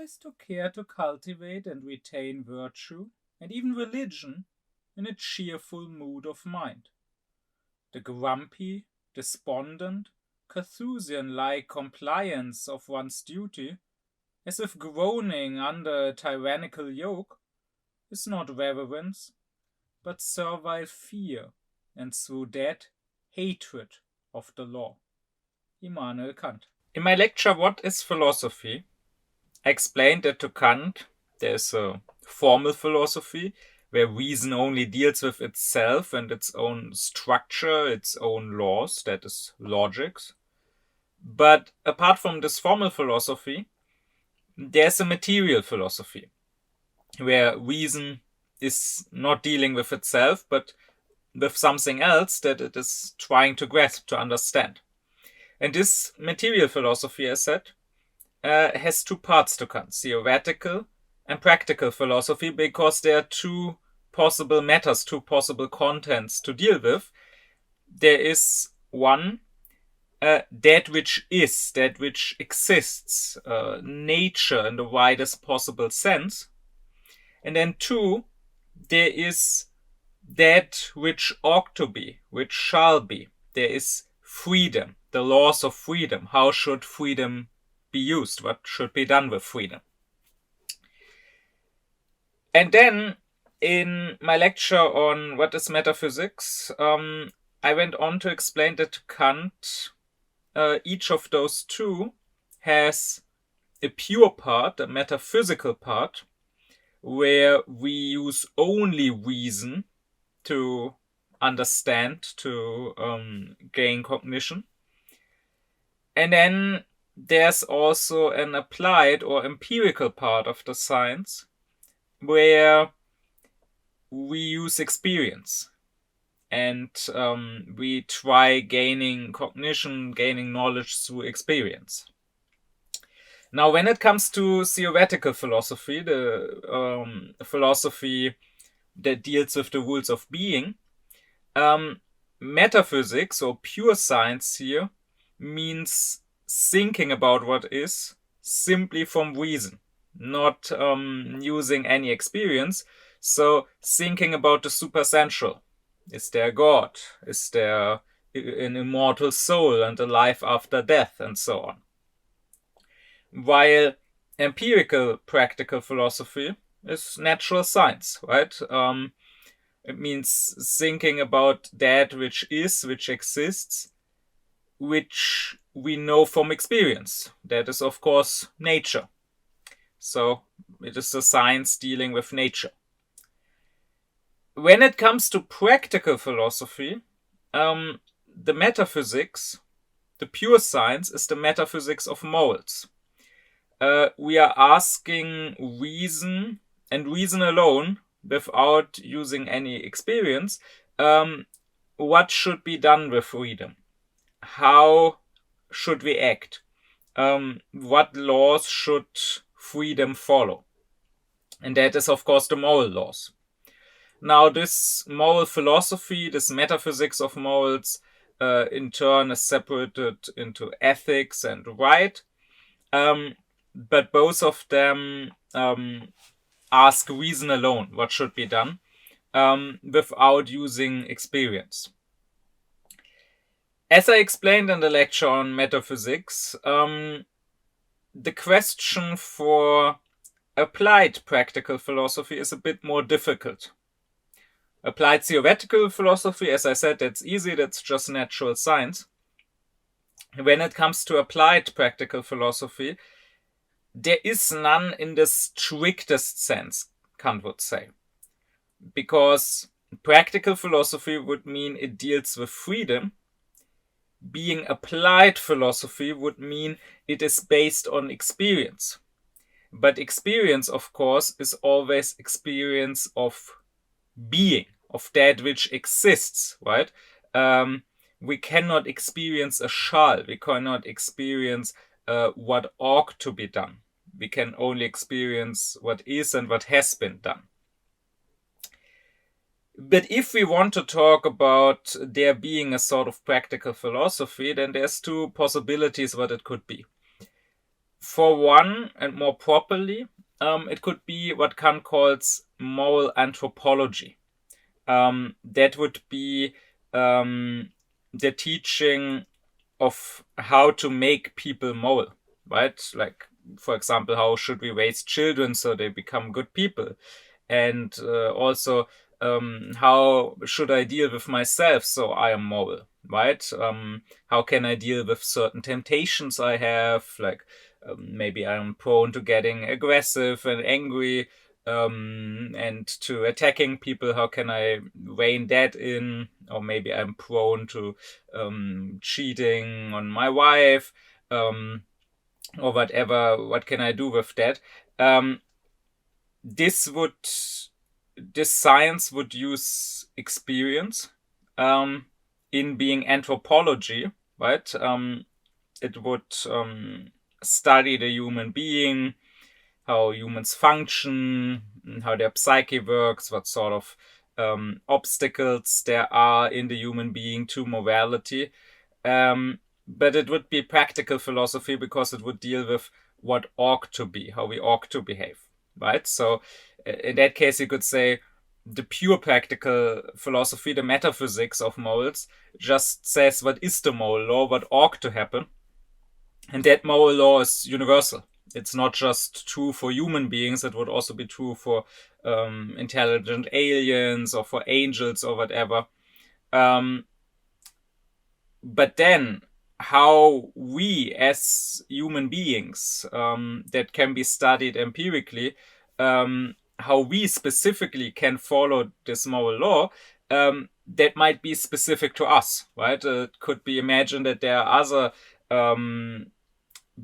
is to care to cultivate and retain virtue, and even religion, in a cheerful mood of mind. The grumpy, despondent, Carthusian-like compliance of one's duty, as if groaning under a tyrannical yoke, is not reverence, but servile fear, and through that, hatred of the law. Immanuel Kant. In my lecture, What is Philosophy? I explained that to Kant there's a formal philosophy where reason only deals with itself and its own structure, its own laws, that is, logics. But apart from this formal philosophy, there's a material philosophy where reason is not dealing with itself, but with something else that it is trying to grasp, to understand. And this material philosophy, as said, has two parts to Kant, theoretical and practical philosophy, because there are two possible matters, two possible contents to deal with. There is one, that which is, that which exists, nature in the widest possible sense. And then two, there is that which ought to be, which shall be. There is freedom, the laws of freedom. How should freedom be used? What should be done with freedom? And then in my lecture on what is metaphysics, I went on to explain that to Kant, each of those two has a pure part, a metaphysical part, where we use only reason to understand, to gain cognition. And then there's also an applied or empirical part of the science where we use experience and we try gaining cognition, gaining knowledge through experience. Now, when it comes to theoretical philosophy, the philosophy that deals with the rules of being, metaphysics or pure science here means thinking about what is simply from reason, not using any experience. So thinking about the supersensual. Is there God? Is there an immortal soul and a life after death, and so on? While empirical practical philosophy is natural science, right? It means thinking about that which is, which exists, which we know from experience. That is, of course, nature. So it is the science dealing with nature. When it comes to practical philosophy, the metaphysics, the pure science, is the metaphysics of morals. We are asking reason, and reason alone, without using any experience, what should be done with freedom? How should we act? What laws should freedom follow? And that is, of course, the moral laws. Now, this moral philosophy, this metaphysics of morals, in turn is separated into ethics and right. But both of them ask reason alone what should be done, without using experience. As I explained in the lecture on metaphysics, the question for applied practical philosophy is a bit more difficult. Applied theoretical philosophy, as I said, that's easy, that's just natural science. When it comes to applied practical philosophy, there is none in the strictest sense, Kant would say. Because practical philosophy would mean it deals with freedom. Being applied philosophy would mean it is based on experience. But experience, of course, is always experience of being, of that which exists, right? We cannot experience a shall. We cannot experience what ought to be done. We can only experience what is and what has been done. But if we want to talk about there being a sort of practical philosophy, then there's two possibilities what it could be. for one, and more properly, it could be what Kant calls moral anthropology. That would be the teaching of how to make people moral, right? Like, for example, how should we raise children so they become good people? And also, how should I deal with myself so I am moral, right? How can I deal with certain temptations I have? Like, maybe I'm prone to getting aggressive and angry, and to attacking people. How can I rein that in? Or maybe I'm prone to cheating on my wife, or whatever. What can I do with that? Um, this would this science would use experience, in being anthropology, right? It would study the human being, how humans function, how their psyche works, what sort of obstacles there are in the human being to morality. But it would be practical philosophy because it would deal with what ought to be, how we ought to behave, right? So in that case, you could say the pure practical philosophy, the metaphysics of morals, just says what is the moral law, what ought to happen. And that moral law is universal. It's not just true for human beings, it would also be true for intelligent aliens or for angels or whatever. But then, how we as human beings, that can be studied empirically, how we specifically can follow this moral law, that might be specific to us, right? It could be imagined that there are other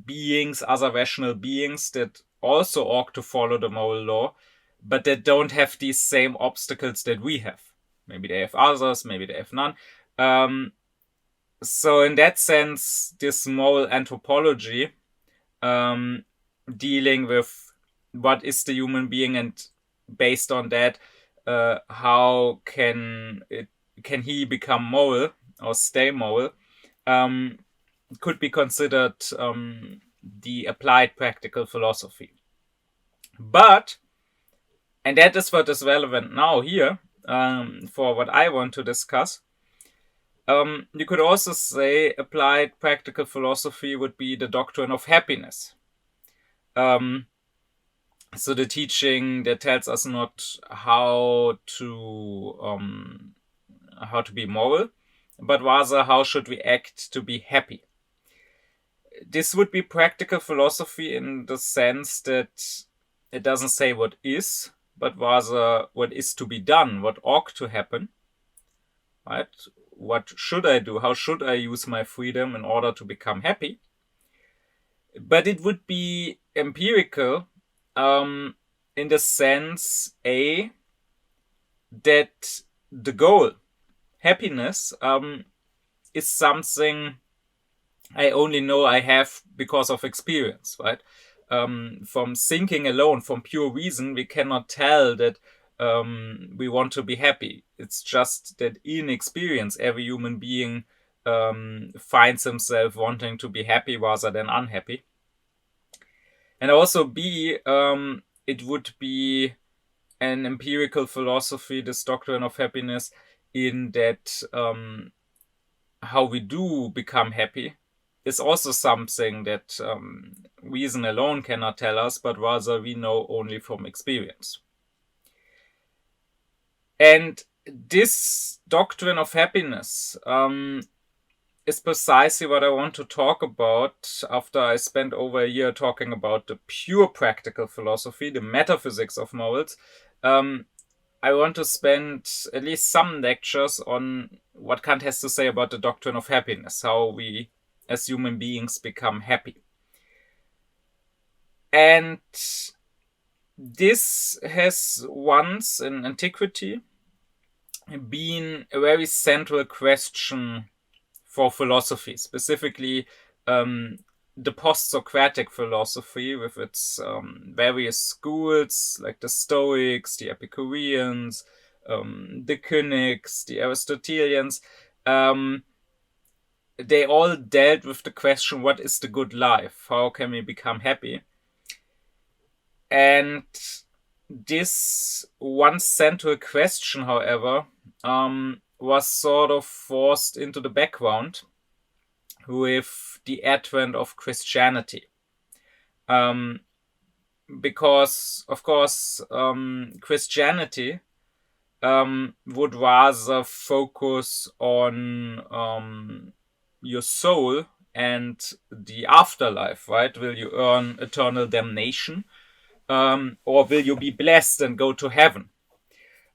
beings, other rational beings that also ought to follow the moral law, but that don't have these same obstacles that we have. Maybe they have others, maybe they have none. So in that sense, this moral anthropology, dealing with what is the human being, and based on that, how can he become moral or stay moral, could be considered the applied practical philosophy. But, and that is what is relevant now here, for what I want to discuss, you could also say applied practical philosophy would be the doctrine of happiness. So the teaching that tells us not how to be moral, but rather how should we act to be happy. This would be practical philosophy in the sense that it doesn't say what is, but rather what is to be done, what ought to happen, right? What should I do? How should I use my freedom in order to become happy? But it would be empirical, in the sense, that the goal, happiness, is something I only know I have because of experience, right? From thinking alone, from pure reason, we cannot tell that we want to be happy. It's just that in experience, every human being finds himself wanting to be happy rather than unhappy. And also it would be an empirical philosophy, this doctrine of happiness, in that how we do become happy is also something that reason alone cannot tell us, but rather we know only from experience. And this doctrine of happiness is precisely what I want to talk about after I spent over a year talking about the pure practical philosophy, the metaphysics of morals. I want to spend at least some lectures on what Kant has to say about the doctrine of happiness, how we as human beings become happy. And this has once in antiquity been a very central question for philosophy, specifically the post-Socratic philosophy with its various schools like the Stoics, the Epicureans, the Cynics, the Aristotelians. they all dealt with the question, what is the good life? How can we become happy? And this one central question, however, was sort of forced into the background with the advent of Christianity. Because, of course, Christianity would rather focus on your soul and the afterlife, right? Will you earn eternal damnation? Or will you be blessed and go to heaven?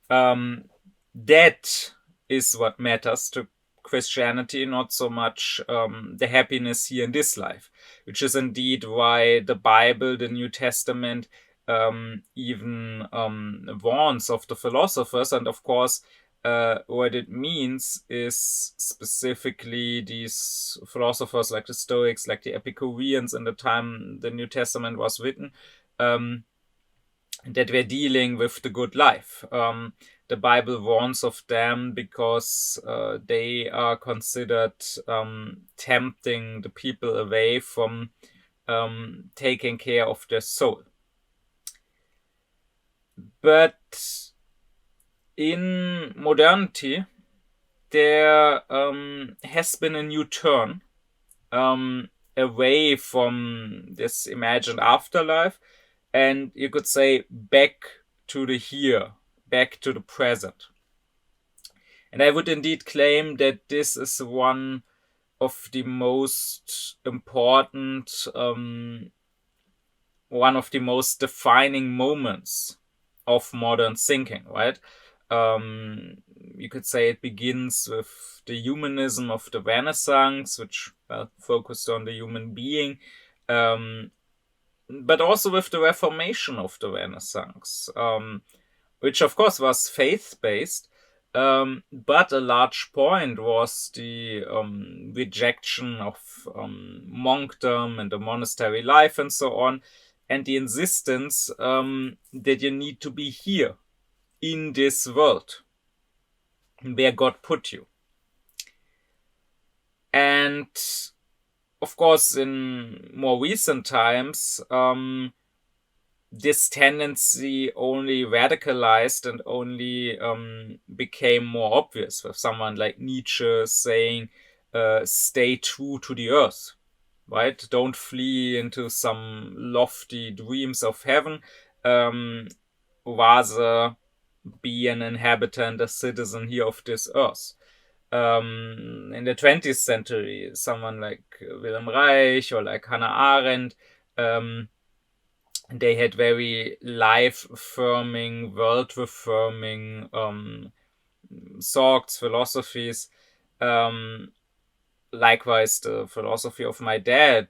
That is what matters to Christianity, not so much the happiness here in this life, which is indeed why the Bible, the New Testament, even warns of the philosophers. And of course, what it means is specifically these philosophers like the Stoics, like the Epicureans in the time the New Testament was written, that were dealing with the good life. The Bible warns of them because they are considered tempting the people away from taking care of their soul. But in modernity, there has been a new turn away from this imagined afterlife, and you could say back to the here, back to the present. And I would indeed claim that this is one of the most important, one of the most defining moments of modern thinking, right? You could say it begins with the humanism of the Renaissance, which focused on the human being, but also with the Reformation of the Renaissance, which of course was faith-based, but a large point was the rejection of monkdom and the monastery life and so on, and the insistence that you need to be here in this world where God put you. And of course, in more recent times, this tendency only radicalized and only became more obvious, with someone like Nietzsche saying, stay true to the earth, right? Don't flee into some lofty dreams of heaven. Rather be an inhabitant, a citizen here of this earth. In the 20th century, someone like Wilhelm Reich or like Hannah Arendt, they had very life-affirming, world-affirming thoughts, philosophies. Likewise, the philosophy of my dad,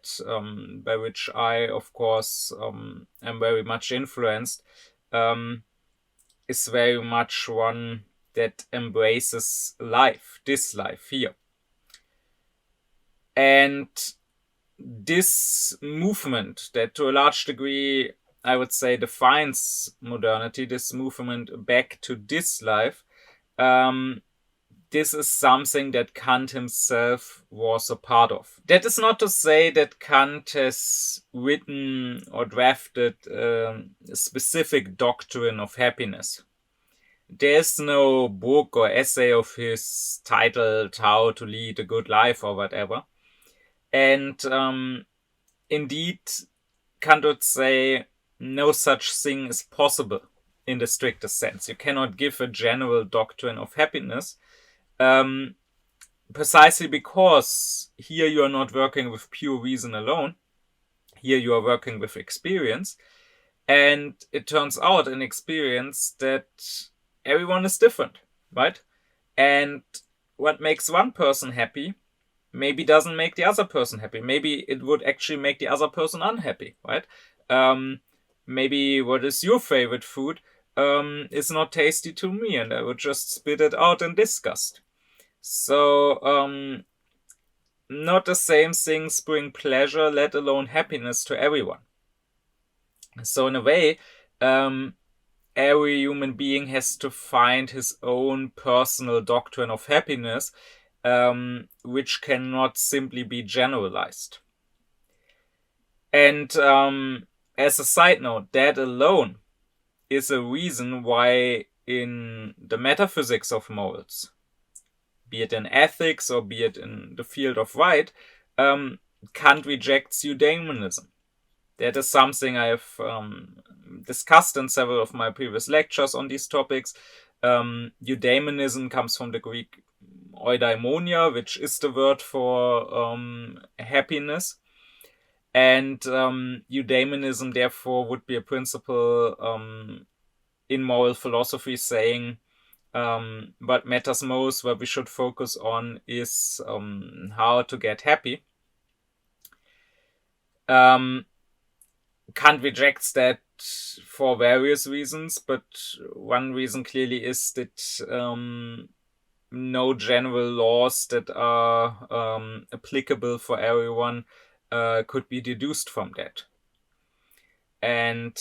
by which I, of course, am very much influenced, is very much one that embraces life, this life here. And this movement that to a large degree, I would say, defines modernity, this movement back to this life, this is something that Kant himself was a part of. That is not to say that Kant has written or drafted a specific doctrine of happiness. There's no book or essay of his titled How to Lead a Good Life or whatever. And indeed, Kant would say no such thing is possible in the strictest sense. You cannot give a general doctrine of happiness, precisely because here you are not working with pure reason alone. Here you are working with experience. And it turns out in experience that everyone is different, right? And what makes one person happy maybe doesn't make the other person happy. Maybe it would actually make the other person unhappy, right? Maybe what is your favorite food is not tasty to me, and I would just spit it out in disgust. So, not the same things bring pleasure, let alone happiness, to everyone. So in a way, every human being has to find his own personal doctrine of happiness, which cannot simply be generalized. And as a side note, that alone is a reason why in the metaphysics of morals, be it in ethics or be it in the field of right, Kant rejects eudaimonism. That is something I've discussed in several of my previous lectures on these topics. Eudaimonism comes from the Greek eudaimonia, which is the word for happiness. And eudaimonism, therefore, would be a principle in moral philosophy saying what matters most, what we should focus on, is how to get happy. Kant rejects that for various reasons, but one reason clearly is that no general laws that are applicable for everyone could be deduced from that. And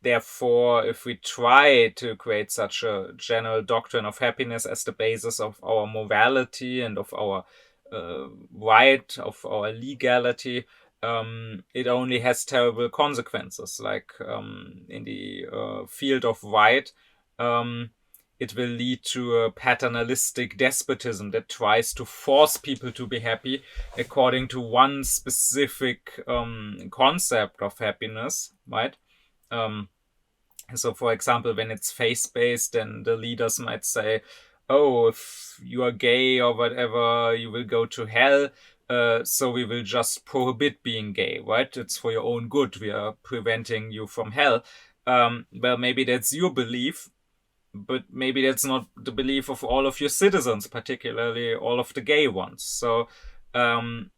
therefore, if we try to create such a general doctrine of happiness as the basis of our morality and of our right, of our legality, it only has terrible consequences. Like in the field of right, it will lead to a paternalistic despotism that tries to force people to be happy according to one specific concept of happiness, right? So, for example, when it's faith-based, then the leaders might say, oh, if you are gay or whatever, you will go to hell. So we will just prohibit being gay, right? It's for your own good. We are preventing you from hell. Well, maybe that's your belief, but maybe that's not the belief of all of your citizens, particularly all of the gay ones. So through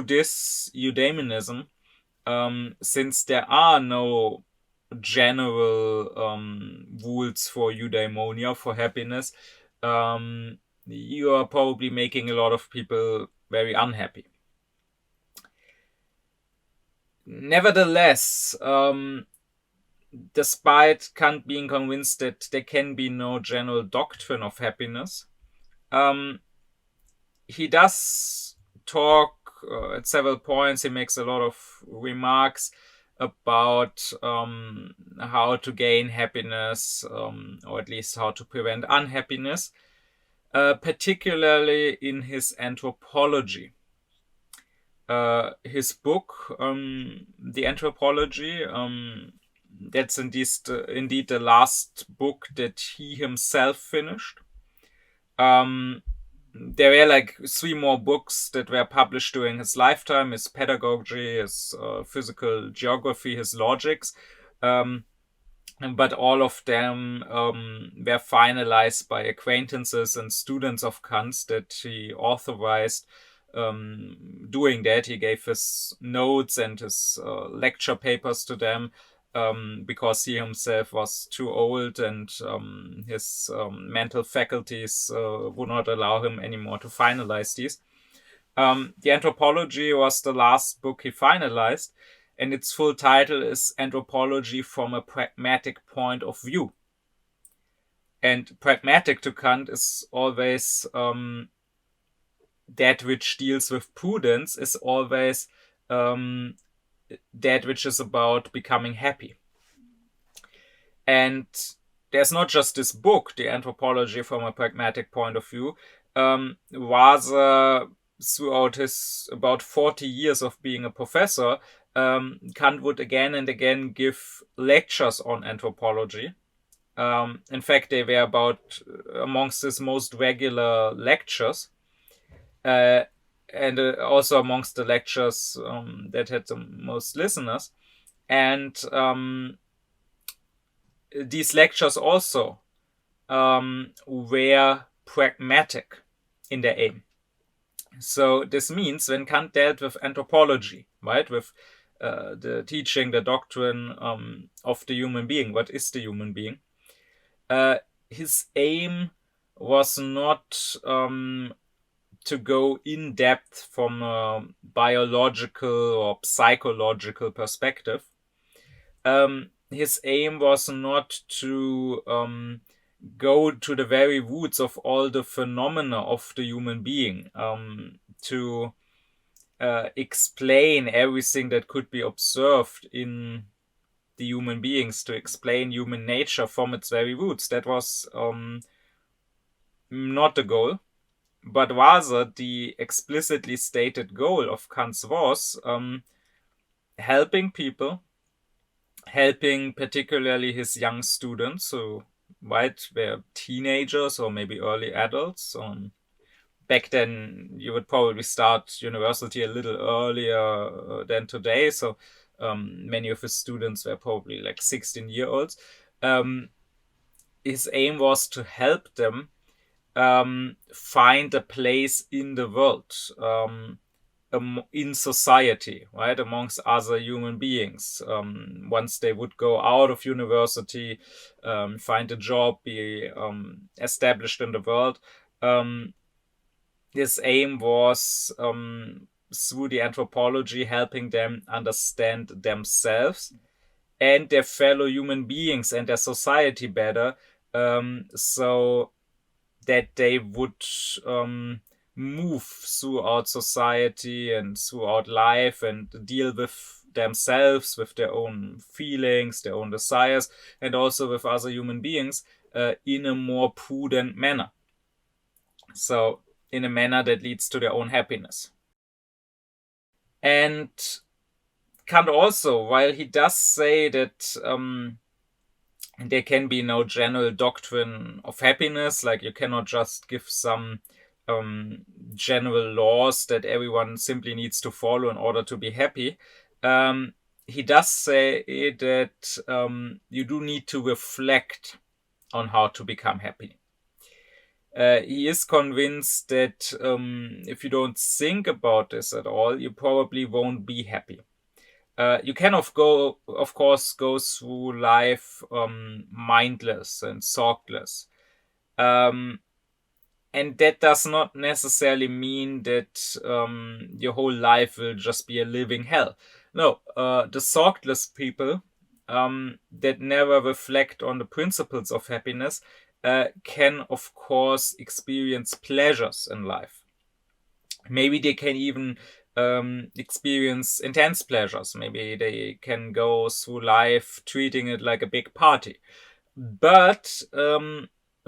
this eudaimonism, since there are no general rules for eudaimonia, for happiness, you are probably making a lot of people very unhappy. Nevertheless, despite Kant being convinced that there can be no general doctrine of happiness, he does talk at several points. He makes a lot of remarks about how to gain happiness, or at least how to prevent unhappiness, particularly in his anthropology. His book, The Anthropology, that's indeed the last book that he himself finished. There were like 3 more books that were published during his lifetime: his pedagogy, his physical geography, his logics. But all of them were finalized by acquaintances and students of Kant's that he authorized doing that. He gave his notes and his lecture papers to them because he himself was too old and his mental faculties would not allow him anymore to finalize these. The Anthropology was the last book he finalized, and its full title is Anthropology from a Pragmatic Point of View. And pragmatic to Kant is always that which deals with prudence, is always that which is about becoming happy. And there's not just this book, The Anthropology from a Pragmatic Point of View. Rather, throughout his about 40 years of being a professor, Kant would again and again give lectures on anthropology. In fact, they were amongst his most regular lectures. And also amongst the lectures that had the most listeners. And these lectures also were pragmatic in their aim. So this means when Kant dealt with anthropology, right, with the teaching, the doctrine of the human being, what is the human being, his aim was not to go in depth from a biological or psychological perspective. His aim was not to go to the very roots of all the phenomena of the human being, to explain everything that could be observed in the human beings, to explain human nature from its very roots. That was not the goal, but rather the explicitly stated goal of Kant was helping people, helping particularly his young students, who were teenagers or maybe early adults. Back then, you would probably start university a little earlier than today, so many of his students were probably like 16-year-olds. His aim was to help them find a place in the world, in society, right, amongst other human beings. Once they would go out of university, find a job, be established in the world, his aim was, through the anthropology, helping them understand themselves and their fellow human beings and their society better, so that they would move throughout society and throughout life and deal with themselves, with their own feelings, their own desires, and also with other human beings in a more prudent manner. So, in a manner that leads to their own happiness. And Kant also, while he does say that there can be no general doctrine of happiness, like you cannot just give some general laws that everyone simply needs to follow in order to be happy, he does say that you do need to reflect on how to become happy. He is convinced that if you don't think about this at all, you probably won't be happy. You can, of course, go through life mindless and thoughtless. And that does not necessarily mean that your whole life will just be a living hell. No, the thoughtless people that never reflect on the principles of happiness can, of course, experience pleasures in life. Maybe they can even experience intense pleasures. Maybe they can go through life treating it like a big party. But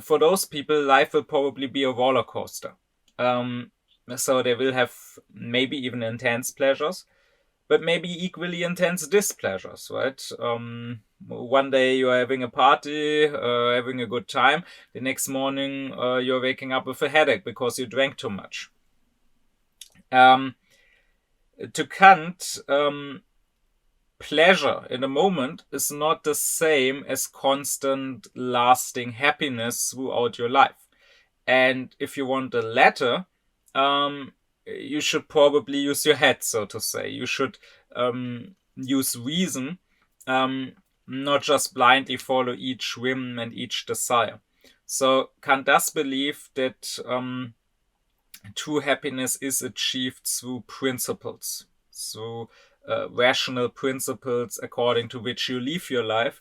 for those people, life will probably be a roller coaster. So they will have maybe even intense pleasures, but maybe equally intense displeasures, right? One day you're having a party, having a good time. The next morning you're waking up with a headache because you drank too much. To Kant, pleasure in a moment is not the same as constant, lasting happiness throughout your life. And if you want the latter, you should probably use your head, so to say. You should use reason, not just blindly follow each whim and each desire. So Kant does believe that true happiness is achieved through principles, through rational principles according to which you live your life.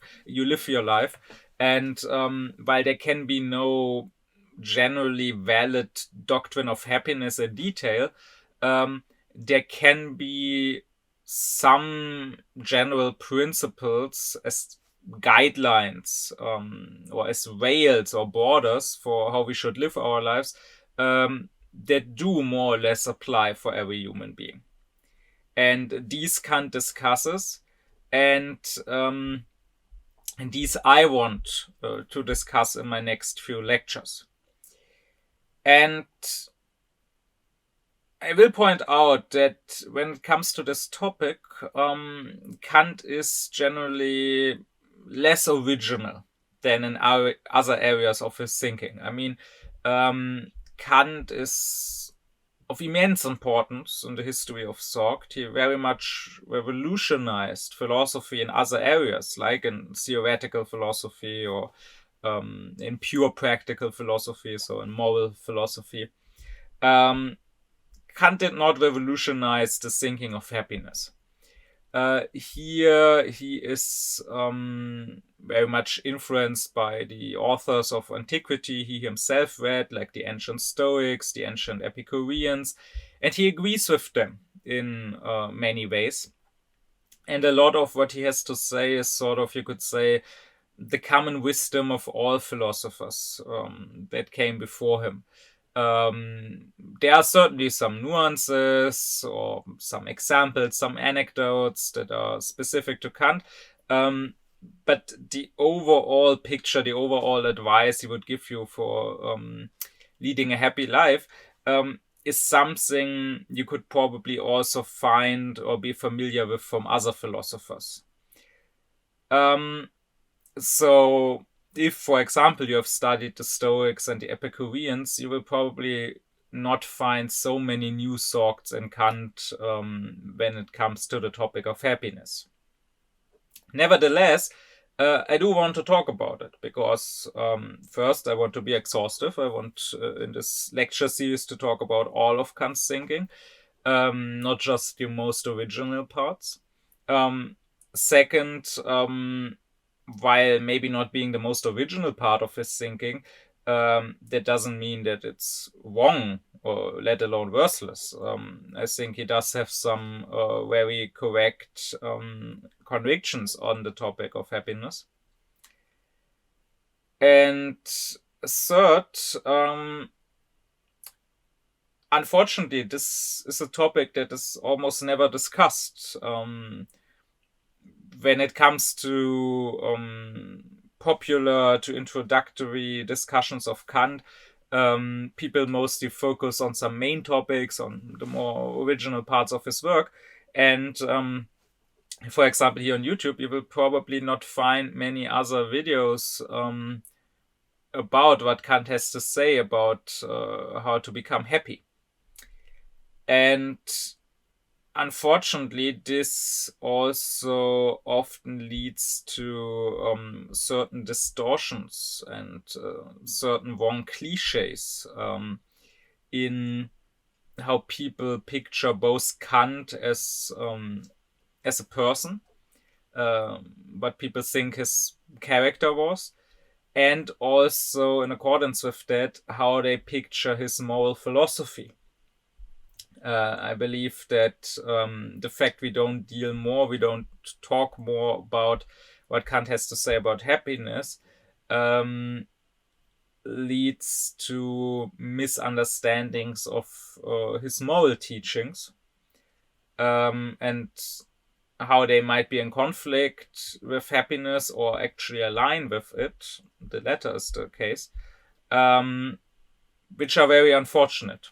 And while there can be no generally valid doctrine of happiness in detail, there can be some general principles as guidelines, or as rails or borders for how we should live our lives, that do more or less apply for every human being. And these Kant discusses, and these I want to discuss in my next few lectures. And I will point out that when it comes to this topic, Kant is generally less original than in other areas of his thinking. I mean, Kant is of immense importance in the history of thought. He very much revolutionized philosophy in other areas, like in theoretical philosophy or in pure practical philosophy, so in moral philosophy. Kant did not revolutionize the thinking of happiness. Here he is very much influenced by the authors of antiquity he himself read, like the ancient Stoics, the ancient Epicureans, and he agrees with them in many ways. And a lot of what he has to say is sort of, you could say, the common wisdom of all philosophers that came before him. There are certainly some nuances or some examples, some anecdotes that are specific to Kant. But the overall picture, the overall advice he would give you for leading a happy life is something you could probably also find or be familiar with from other philosophers. So if, for example, you have studied the Stoics and the Epicureans, you will probably not find so many new thoughts in Kant when it comes to the topic of happiness. Nevertheless, I do want to talk about it because first I want to be exhaustive. I want in this lecture series to talk about all of Kant's thinking, not just the most original parts. Second, while maybe not being the most original part of his thinking, that doesn't mean that it's wrong or let alone worthless. I think he does have some very correct convictions on the topic of happiness. And third, unfortunately, this is a topic that is almost never discussed. When it comes to popular to introductory discussions of Kant, people mostly focus on some main topics, on the more original parts of his work. And for example, here on YouTube, you will probably not find many other videos about what Kant has to say about how to become happy. And unfortunately, this also often leads to certain distortions and certain wrong cliches in how people picture both Kant as a person, what people think his character was, and also in accordance with that, how they picture his moral philosophy. I believe that the fact we don't talk more about what Kant has to say about happiness leads to misunderstandings of his moral teachings and how they might be in conflict with happiness or actually align with it. The latter is the case, which are very unfortunate.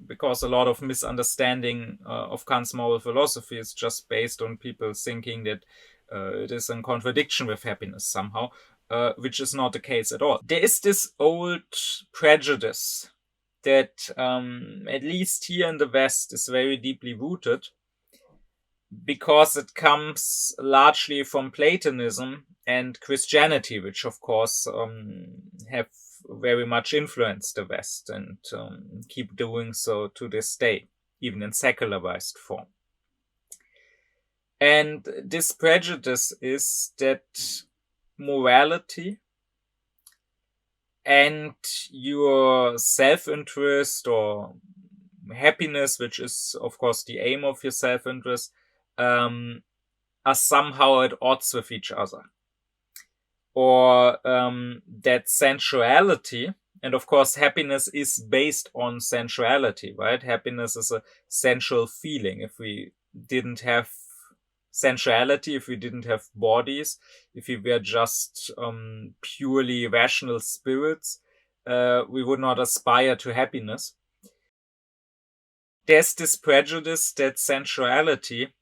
Because a lot of misunderstanding of Kant's moral philosophy is just based on people thinking that it is in contradiction with happiness somehow, which is not the case at all. There is this old prejudice that, at least here in the West, is very deeply rooted because it comes largely from Platonism and Christianity, which of course have very much influenced the West and keep doing so to this day, even in secularized form. And this prejudice is that morality and your self-interest or happiness, which is of course the aim of your self-interest, are somehow at odds with each other. Or that sensuality, and of course happiness is based on sensuality, right? Happiness is a sensual feeling. If we didn't have sensuality, if we didn't have bodies, if we were just purely rational spirits, we would not aspire to happiness. There's this prejudice that sensuality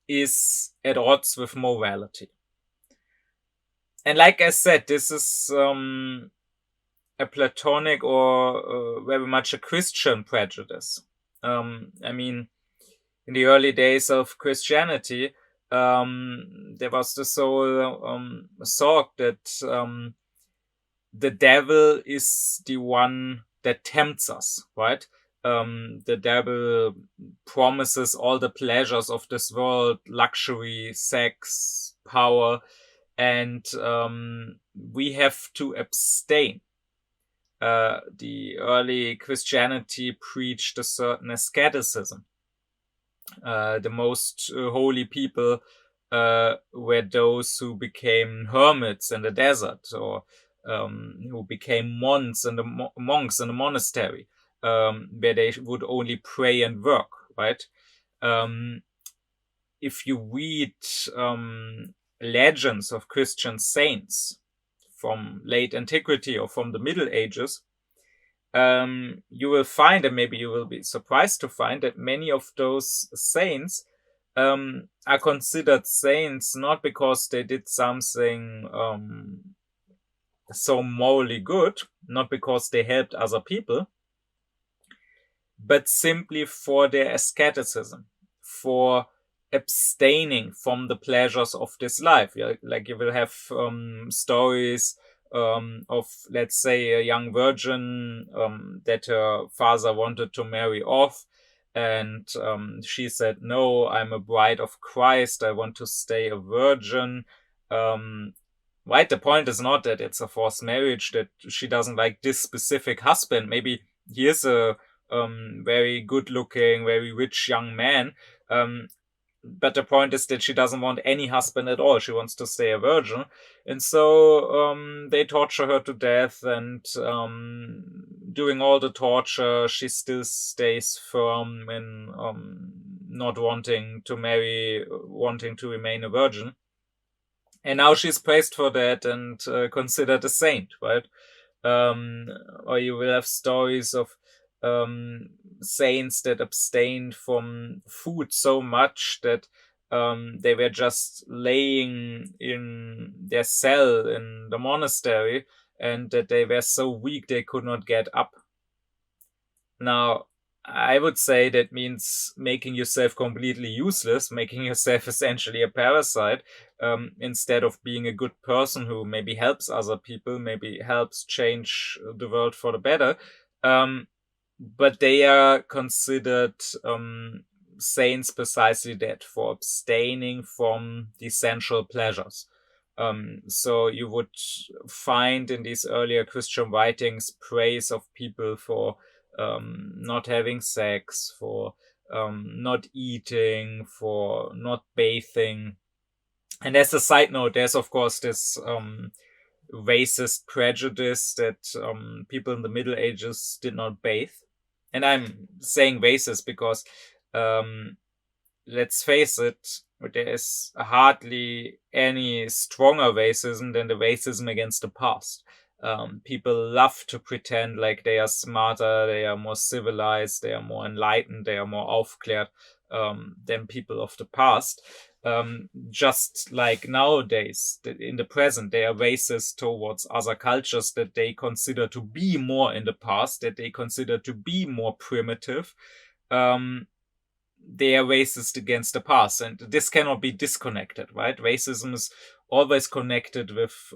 is at odds with morality. And like I said, this is a Platonic or very much a Christian prejudice. I mean, in the early days of Christianity, there was this whole thought that the devil is the one that tempts us, right? the devil promises all the pleasures of this world, luxury, sex, power, and we have to abstain. The early Christianity preached a certain asceticism. The most holy people were those who became hermits in the desert, or who became monks in the monastery, where they would only pray and work, right? If you read legends of Christian saints from late antiquity or from the Middle Ages, you will find, and maybe you will be surprised to find, that many of those saints are considered saints not because they did something so morally good, not because they helped other people, but simply for their asceticism, for abstaining from the pleasures of this life. Yeah, like you will have stories of, let's say, a young virgin that her father wanted to marry off, and she said, "No, I'm a bride of Christ. I want to stay a virgin." Right? The point is not that it's a forced marriage, that she doesn't like this specific husband. Maybe he is a very good looking, very rich young man. But the point is that she doesn't want any husband at all. She wants to stay a virgin. And so they torture her to death, and during all the torture, she still stays firm in not wanting to marry, wanting to remain a virgin. And now she's praised for that and considered a saint, right? Or you will have stories of saints that abstained from food so much that they were just laying in their cell in the monastery, and that they were so weak they could not get up. Now, I would say that means making yourself completely useless, making yourself essentially a parasite, instead of being a good person who maybe helps other people, maybe helps change the world for the better. But they are considered saints precisely that, for abstaining from the sensual pleasures. So you would find in these earlier Christian writings praise of people for not having sex, for not eating, for not bathing. And as a side note, there's of course this racist prejudice that people in the Middle Ages did not bathe. And I'm saying racist because, let's face it, there is hardly any stronger racism than the racism against the past. People love to pretend like they are smarter, they are more civilized, they are more enlightened, they are more aufklärt than people of the past. Just like nowadays, in the present, they are racist towards other cultures that they consider to be more in the past, that they consider to be more primitive. They are racist against the past, and this cannot be disconnected, right? Racism is always connected with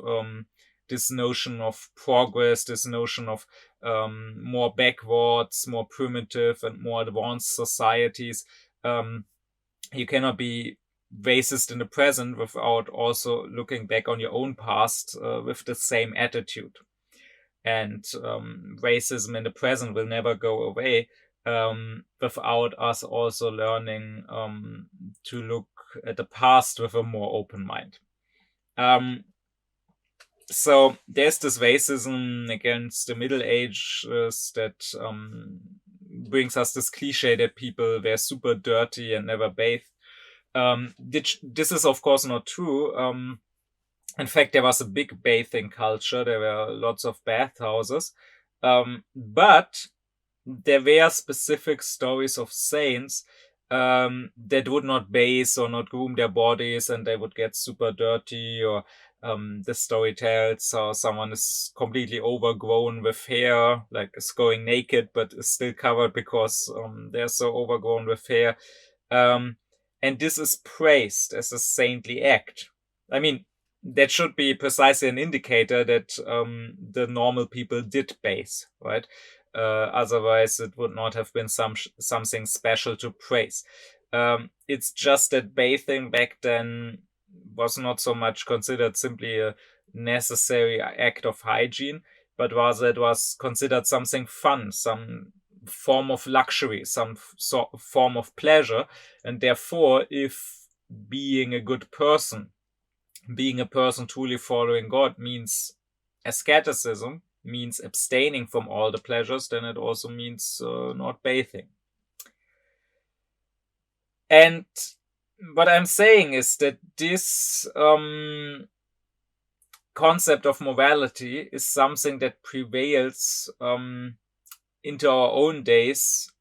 this notion of progress, this notion of more backwards, more primitive, and more advanced societies. You cannot be racist in the present without also looking back on your own past with the same attitude. And racism in the present will never go away without us also learning to look at the past with a more open mind. So there's this racism against the Middle Ages that brings us this cliché that people were super dirty and never bathed. This is of course not true. In fact, there was a big bathing culture. There were lots of bathhouses. But there were specific stories of saints that would not bathe or not groom their bodies, and they would get super dirty. Or the story tells how someone is completely overgrown with hair, like is going naked but is still covered because they're so overgrown with hair. And this is praised as a saintly act. I mean, that should be precisely an indicator that the normal people did bathe, right? Otherwise, it would not have been something special to praise. It's just that bathing back then was not so much considered simply a necessary act of hygiene, but rather it was considered something fun, some form of luxury, some form of pleasure. And therefore, if being a good person, being a person truly following God means asceticism, means abstaining from all the pleasures, then it also means not bathing. And what I'm saying is that this concept of morality is something that prevails into our own days,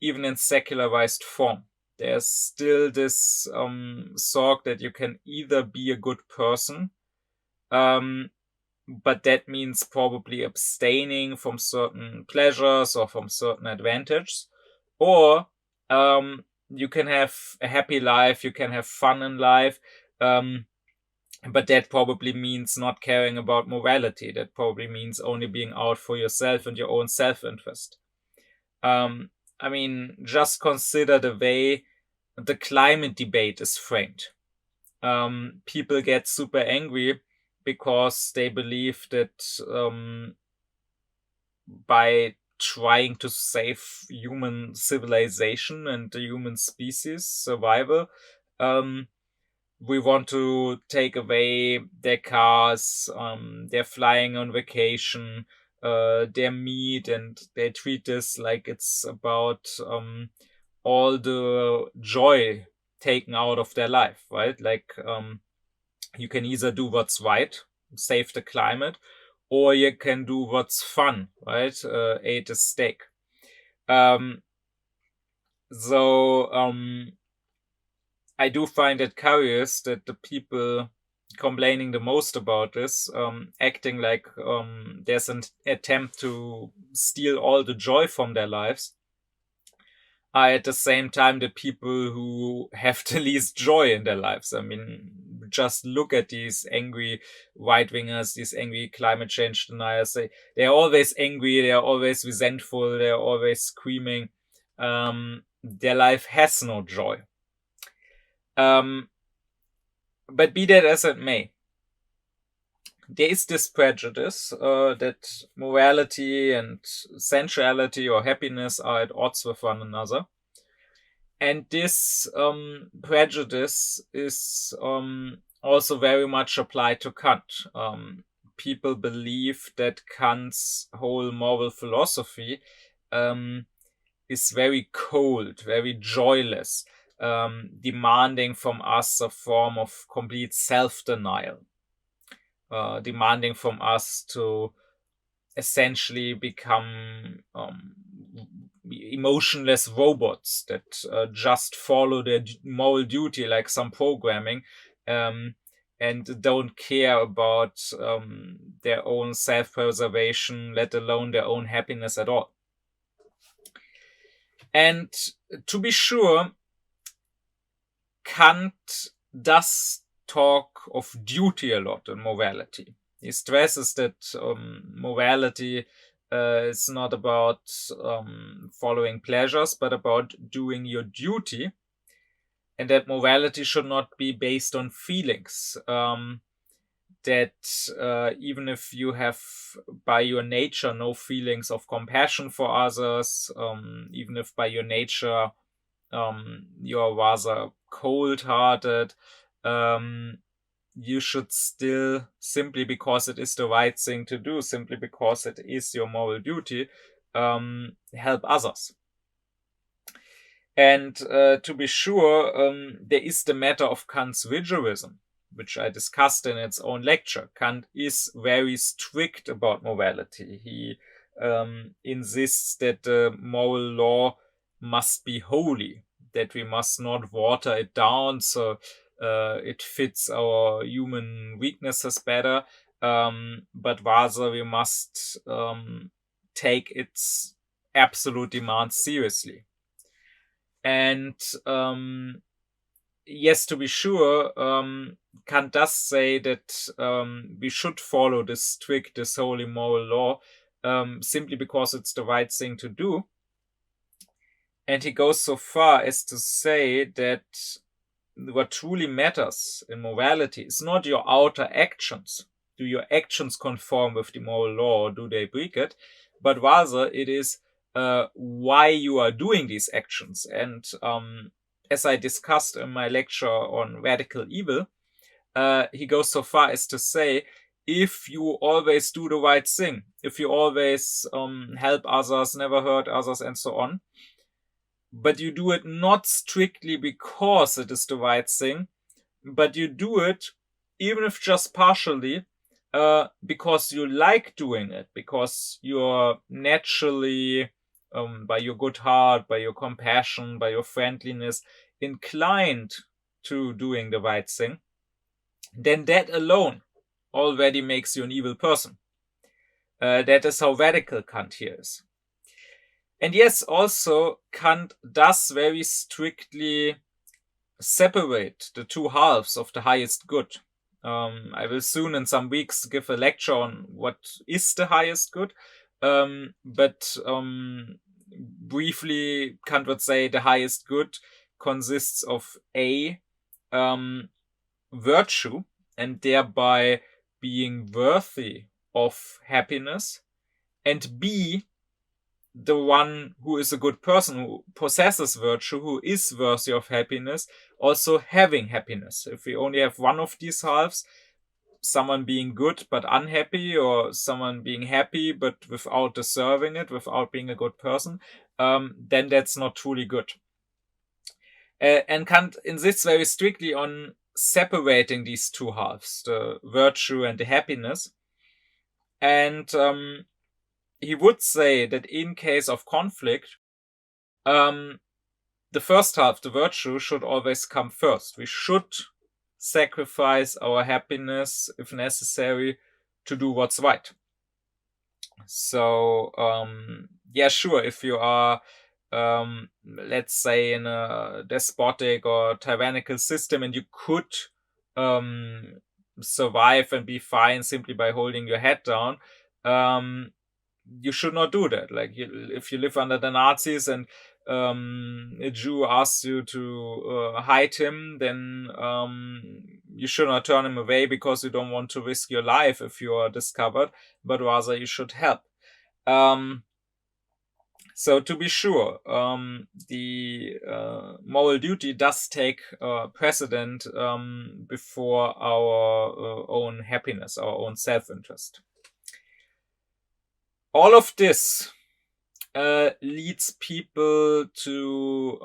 even in secularized form. There's still this thought that you can either be a good person, but that means probably abstaining from certain pleasures or from certain advantages, or you can have a happy life, you can have fun in life, but that probably means not caring about morality. That probably means only being out for yourself and your own self-interest. I mean, just consider the way the climate debate is framed. People get super angry because they believe that by trying to save human civilization and the human species survival, we want to take away their cars, their flying on vacation, their meat, and they treat this like it's about all the joy taken out of their life, right? Like you can either do what's right, save the climate, or you can do what's fun, right? Eat a steak. I do find it curious that the people complaining the most about this, acting like there's an attempt to steal all the joy from their lives, are at the same time the people who have the least joy in their lives. I mean, just look at these angry right-wingers, these angry climate change deniers. They're always angry, they're always resentful, they're always screaming. Their life has no joy. But be that as it may, there is this prejudice that morality and sensuality or happiness are at odds with one another. And this prejudice is also very much applied to Kant. People believe that Kant's whole moral philosophy is very cold, very joyless, demanding from us a form of complete self-denial, demanding from us to essentially become emotionless robots that just follow their moral duty like some programming, and don't care about their own self-preservation, let alone their own happiness at all. And to be sure, Kant does talk of duty a lot in morality. He stresses that morality is not about following pleasures, but about doing your duty, and that morality should not be based on feelings. That even if you have by your nature no feelings of compassion for others, even if by your nature you are rather cold-hearted, you should still, simply because it is the right thing to do, simply because it is your moral duty, help others. And to be sure, there is the matter of Kant's rigorism, which I discussed in its own lecture. Kant is very strict about morality. He insists that the moral law must be holy, that we must not water it down so it fits our human weaknesses better, but rather we must take its absolute demands seriously. And yes, to be sure, Kant does say that we should follow this holy moral law, simply because it's the right thing to do. And he goes so far as to say that what truly matters in morality is not your outer actions. Do your actions conform with the moral law, or do they break it? But rather it is why you are doing these actions. And as I discussed in my lecture on radical evil, he goes so far as to say, if you always do the right thing, if you always help others, never hurt others, and so on, but you do it not strictly because it is the right thing, but you do it, even if just partially, because you like doing it, because you're naturally, by your good heart, by your compassion, by your friendliness, inclined to doing the right thing, then that alone already makes you an evil person. That is how radical Kant here is. And yes, also Kant does very strictly separate the two halves of the highest good. I will soon in some weeks give a lecture on what is the highest good. But briefly, Kant would say the highest good consists of A, virtue, and thereby being worthy of happiness, and B, the one who is a good person, who possesses virtue, who is worthy of happiness, also having happiness. If we only have one of these halves, someone being good but unhappy, or someone being happy but without deserving it, without being a good person, then that's not truly good. And Kant insists very strictly on separating these two halves, the virtue and the happiness. And he would say that in case of conflict, the first half, the virtue, should always come first. We should sacrifice our happiness, if necessary, to do what's right. So, yeah, sure, if you are, let's say, in a despotic or tyrannical system, and you could survive and be fine simply by holding your head down, you should not do that. Like, if you live under the Nazis and a Jew asks you to hide him, then you should not turn him away because you don't want to risk your life if you are discovered, but rather you should help. So to be sure, the moral duty does take precedent before our own happiness, our own self-interest. All of this leads people to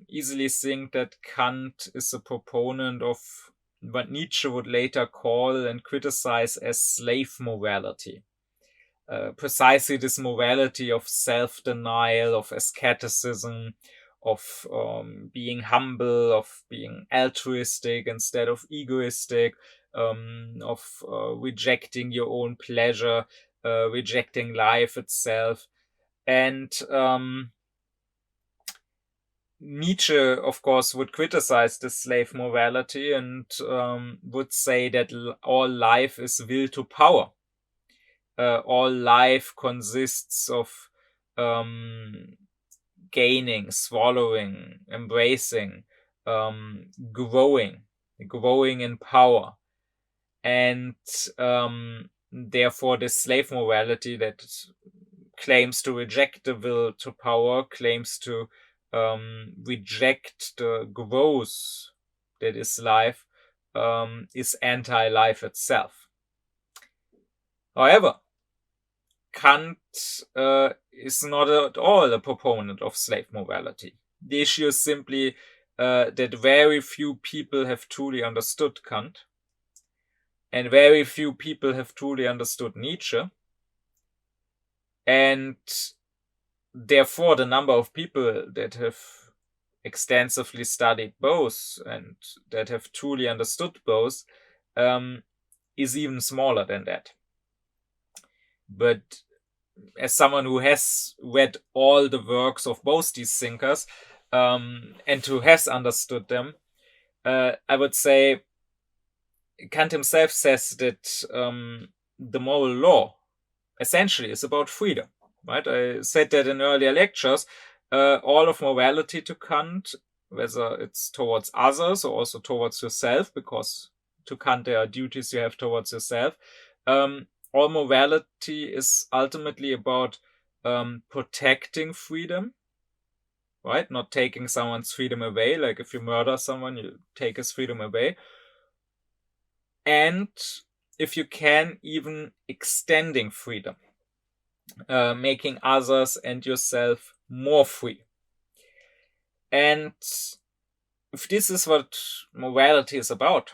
easily think that Kant is a proponent of what Nietzsche would later call and criticize as slave morality. Precisely this morality of self-denial, of asceticism, of being humble, of being altruistic instead of egoistic, of rejecting your own pleasure, rejecting life itself. And Nietzsche, of course, would criticize this slave morality and would say that all life is will to power. All life consists of gaining, swallowing, embracing, growing in power. And therefore, this slave morality that claims to reject the will to power, claims to reject the growth that is life, is anti-life itself. However, Kant is not at all a proponent of slave morality. The issue is simply that very few people have truly understood Kant, and very few people have truly understood Nietzsche. And therefore, the number of people that have extensively studied both and that have truly understood both is even smaller than that. But as someone who has read all the works of both these thinkers and who has understood them, I would say Kant himself says that the moral law essentially is about freedom, right? I said that in earlier lectures. All of morality to Kant, whether it's towards others or also towards yourself, because to Kant there are duties you have towards yourself. All morality is ultimately about protecting freedom, right? Not taking someone's freedom away. Like if you murder someone, you take his freedom away. And if you can, even extending freedom, making others and yourself more free. And if this is what morality is about,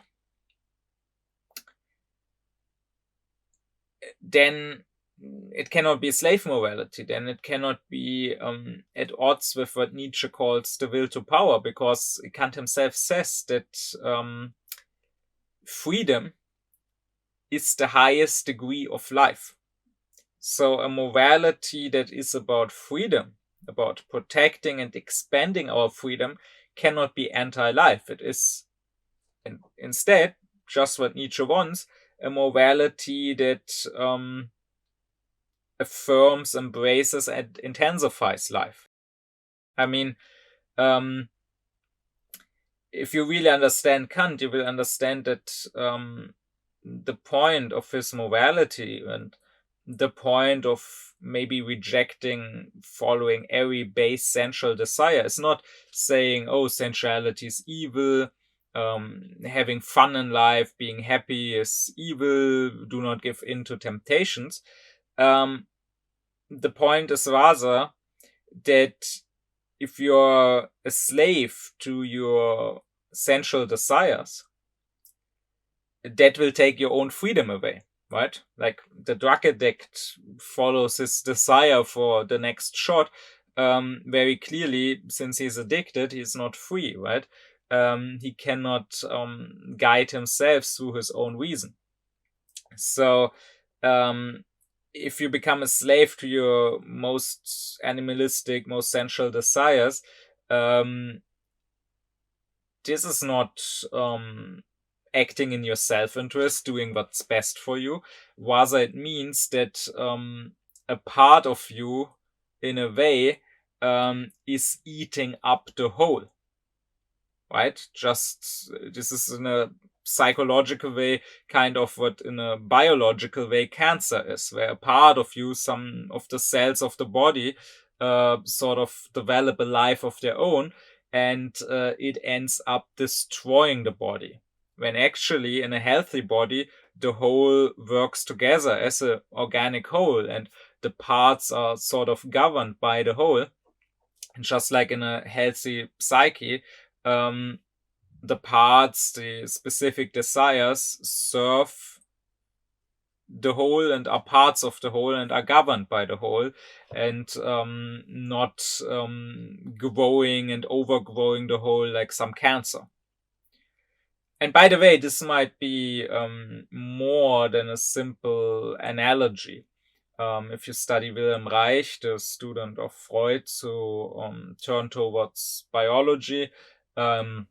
then it cannot be slave morality. Then it cannot be at odds with what Nietzsche calls the will to power, because Kant himself says that freedom is the highest degree of life. So a morality that is about freedom, about protecting and expanding our freedom, cannot be anti-life. It is instead just what Nietzsche wants, a morality that affirms, embraces, and intensifies life. I mean, if you really understand Kant, you will understand that the point of his morality and the point of maybe rejecting following every base sensual desire is not saying, oh, sensuality is evil, having fun in life, being happy is evil, do not give in to temptations. The point is rather that if you're a slave to your sensual desires, that will take your own freedom away, right? Like the drug addict follows his desire for the next shot. Very clearly, since he's addicted, he's not free, right? He cannot guide himself through his own reason. So, if you become a slave to your most animalistic, most sensual desires, this is not acting in your self-interest, doing what's best for you. Rather, it means that a part of you, in a way, is eating up the whole. Right? Just this is in a psychological way kind of what in a biological way cancer is, where a part of you, some of the cells of the body, sort of develop a life of their own, and it ends up destroying the body. When actually in a healthy body, the whole works together as an organic whole, and the parts are sort of governed by the whole. And just like in a healthy psyche, the parts, the specific desires serve the whole and are parts of the whole and are governed by the whole, and not growing and overgrowing the whole like some cancer. And by the way, this might be more than a simple analogy. If you study Wilhelm Reich, the student of Freud, who turned towards biology, and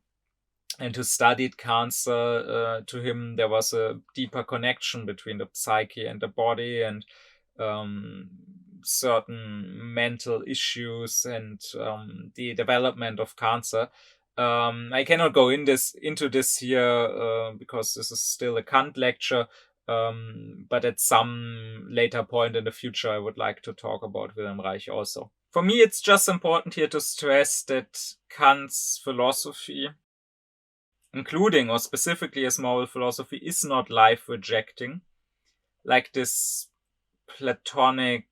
who studied cancer, to him there was a deeper connection between the psyche and the body, and certain mental issues and the development of cancer. I cannot go into this here because this is still a Kant lecture, but at some later point in the future I would like to talk about Wilhelm Reich also. For me, it's just important here to stress that Kant's philosophy, including or specifically his moral philosophy, is not life rejecting, like this Platonic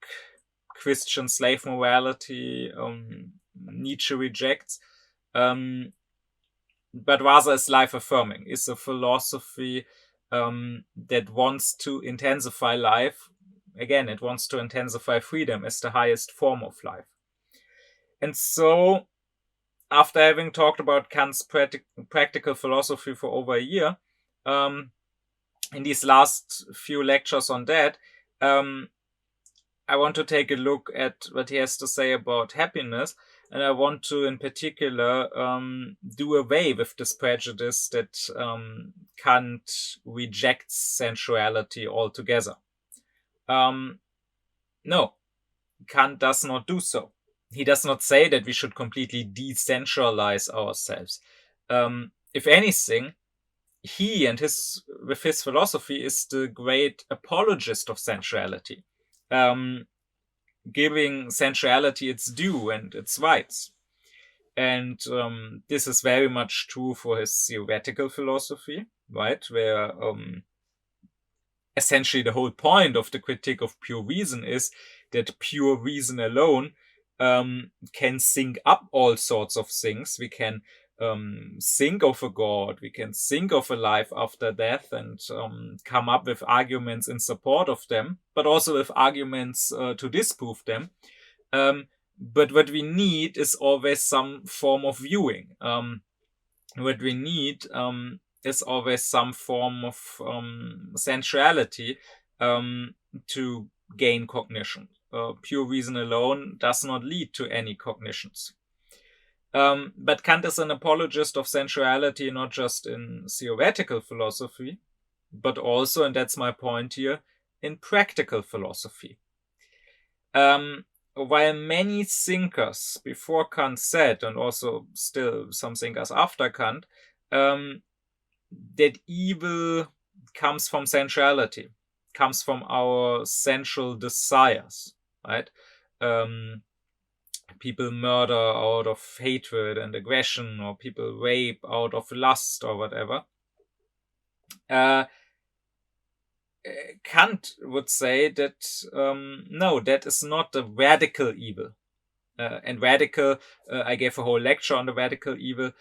Christian slave morality Nietzsche rejects, but rather is life affirming, is a philosophy that wants to intensify life. Again, it wants to intensify freedom as the highest form of life. And so, after having talked about Kant's practical philosophy for over a year, in these last few lectures on that, I want to take a look at what he has to say about happiness, and I want to, in particular, do away with this prejudice that Kant rejects sensuality altogether. No, Kant does not do so. He does not say that we should completely decentralize ourselves. If anything, he and with his philosophy is the great apologist of sensuality, giving sensuality its due and its rights. And this is very much true for his theoretical philosophy, right? Where essentially the whole point of the critique of pure reason is that pure reason alone can think up all sorts of things. We can think of a god, we can think of a life after death, and come up with arguments in support of them, but also with arguments to disprove them. But what we need is always some form of viewing. What we need is always some form of sensuality to gain cognition. Pure reason alone does not lead to any cognitions. But Kant is an apologist of sensuality, not just in theoretical philosophy, but also, and that's my point here, in practical philosophy. While many thinkers before Kant said, and also still some thinkers after Kant, that evil comes from sensuality, comes from our sensual desires, right? People murder out of hatred and aggression, or people rape out of lust or whatever. Kant would say that no, that is not a radical evil. And radical, I gave a whole lecture on the radical evil.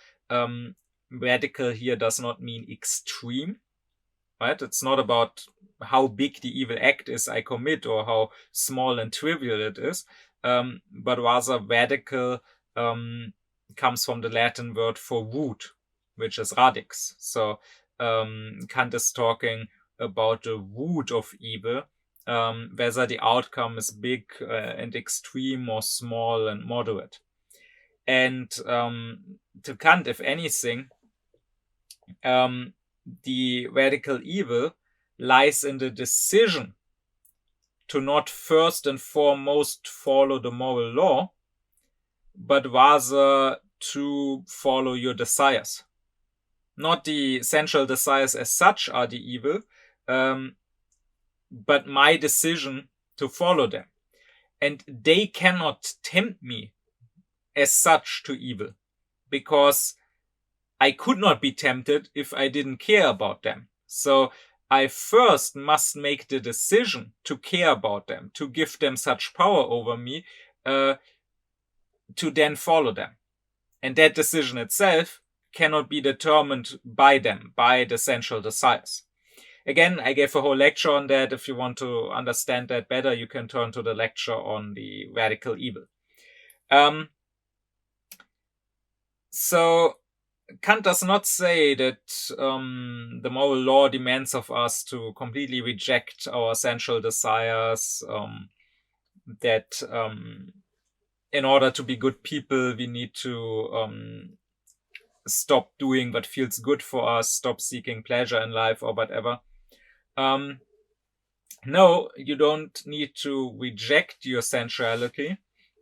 Radical here does not mean extreme, right? It's not about how big the evil act is I commit or how small and trivial it is, but rather radical comes from the Latin word for root, which is radix. So Kant is talking about the root of evil, whether the outcome is big and extreme or small and moderate. And to Kant, if anything, the radical evil lies in the decision to not first and foremost follow the moral law, but rather to follow your desires. Not the sensual desires as such are the evil, but my decision to follow them. And they cannot tempt me as such to evil, because I could not be tempted if I didn't care about them. So I first must make the decision to care about them, to give them such power over me, to then follow them. And that decision itself cannot be determined by them, by the sensual desires. Again, I gave a whole lecture on that. If you want to understand that better, you can turn to the lecture on the radical evil. So Kant does not say that the moral law demands of us to completely reject our sensual desires, that in order to be good people, we need to stop doing what feels good for us, stop seeking pleasure in life or whatever. No, you don't need to reject your sensuality,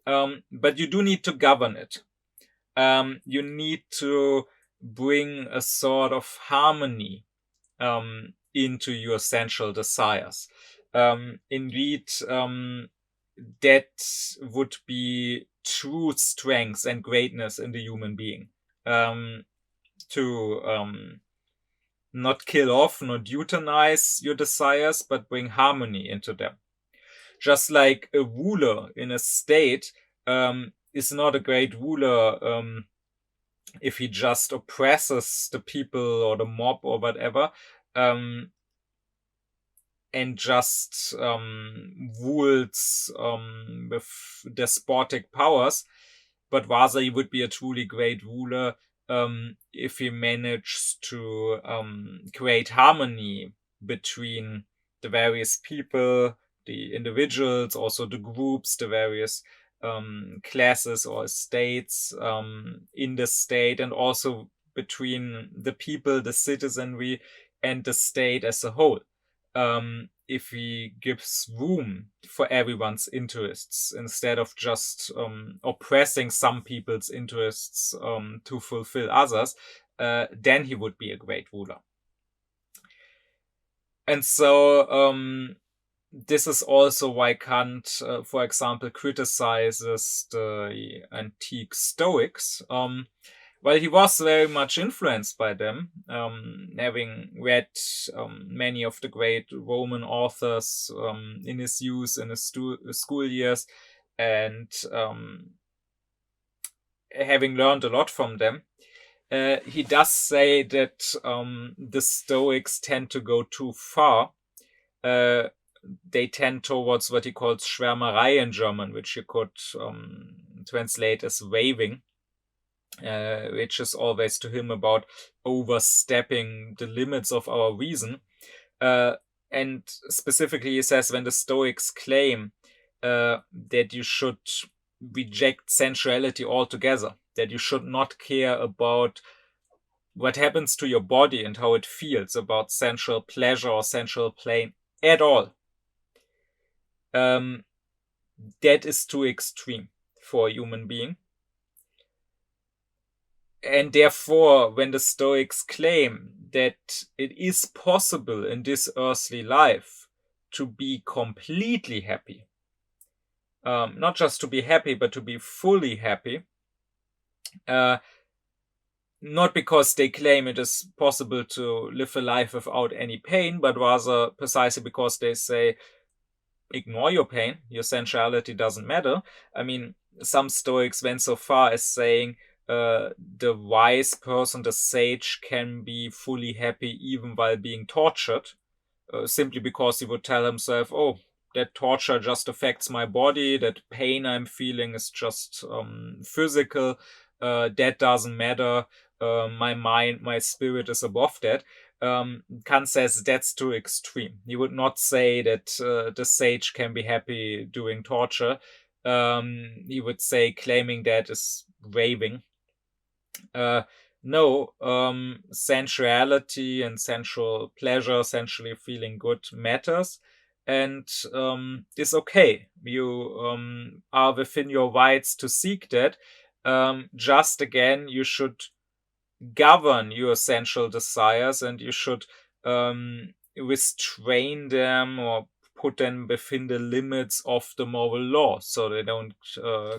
but you do need to govern it. You need to bring a sort of harmony into your sensual desires. Indeed, that would be true strength and greatness in the human being. To not kill off, not euthanize your desires, but bring harmony into them. Just like a ruler in a state is not a great ruler if he just oppresses the people or the mob or whatever, and just rules with despotic powers, but rather he would be a truly great ruler if he managed to create harmony between the various people, the individuals, also the groups, the various classes or states in the state, and also between the people, the citizenry, and the state as a whole. if he gives room for everyone's interests instead of just oppressing some people's interests to fulfill others, then he would be a great ruler. And so this is also why Kant, for example, criticizes the antique Stoics. Well, he was very much influenced by them, having read many of the great Roman authors in his youth, in his school years, and having learned a lot from them. He does say that the Stoics tend to go too far. They tend towards what he calls Schwärmerei in German, which you could translate as raving. Which is always to him about overstepping the limits of our reason. And specifically, he says when the Stoics claim that you should reject sensuality altogether, that you should not care about what happens to your body and how it feels, about sensual pleasure or sensual pain at all. That is too extreme for a human being. And therefore, when the Stoics claim that it is possible in this earthly life to be completely happy, not just to be happy, but to be fully happy, not because they claim it is possible to live a life without any pain, but rather precisely because they say, ignore your pain, your sensuality doesn't matter. I mean, some Stoics went so far as saying, the wise person, the sage, can be fully happy even while being tortured, simply because he would tell himself, oh, that torture just affects my body, that pain I'm feeling is just physical, that doesn't matter, my mind, my spirit is above that. Kant says that's too extreme. He would not say that the sage can be happy doing torture. He would say claiming that is raving. No, sensuality and sensual pleasure, sensually feeling good matters, and is okay. You are within your rights to seek that. Just again, you should govern your sensual desires, and you should restrain them or put them within the limits of the moral law, so they don't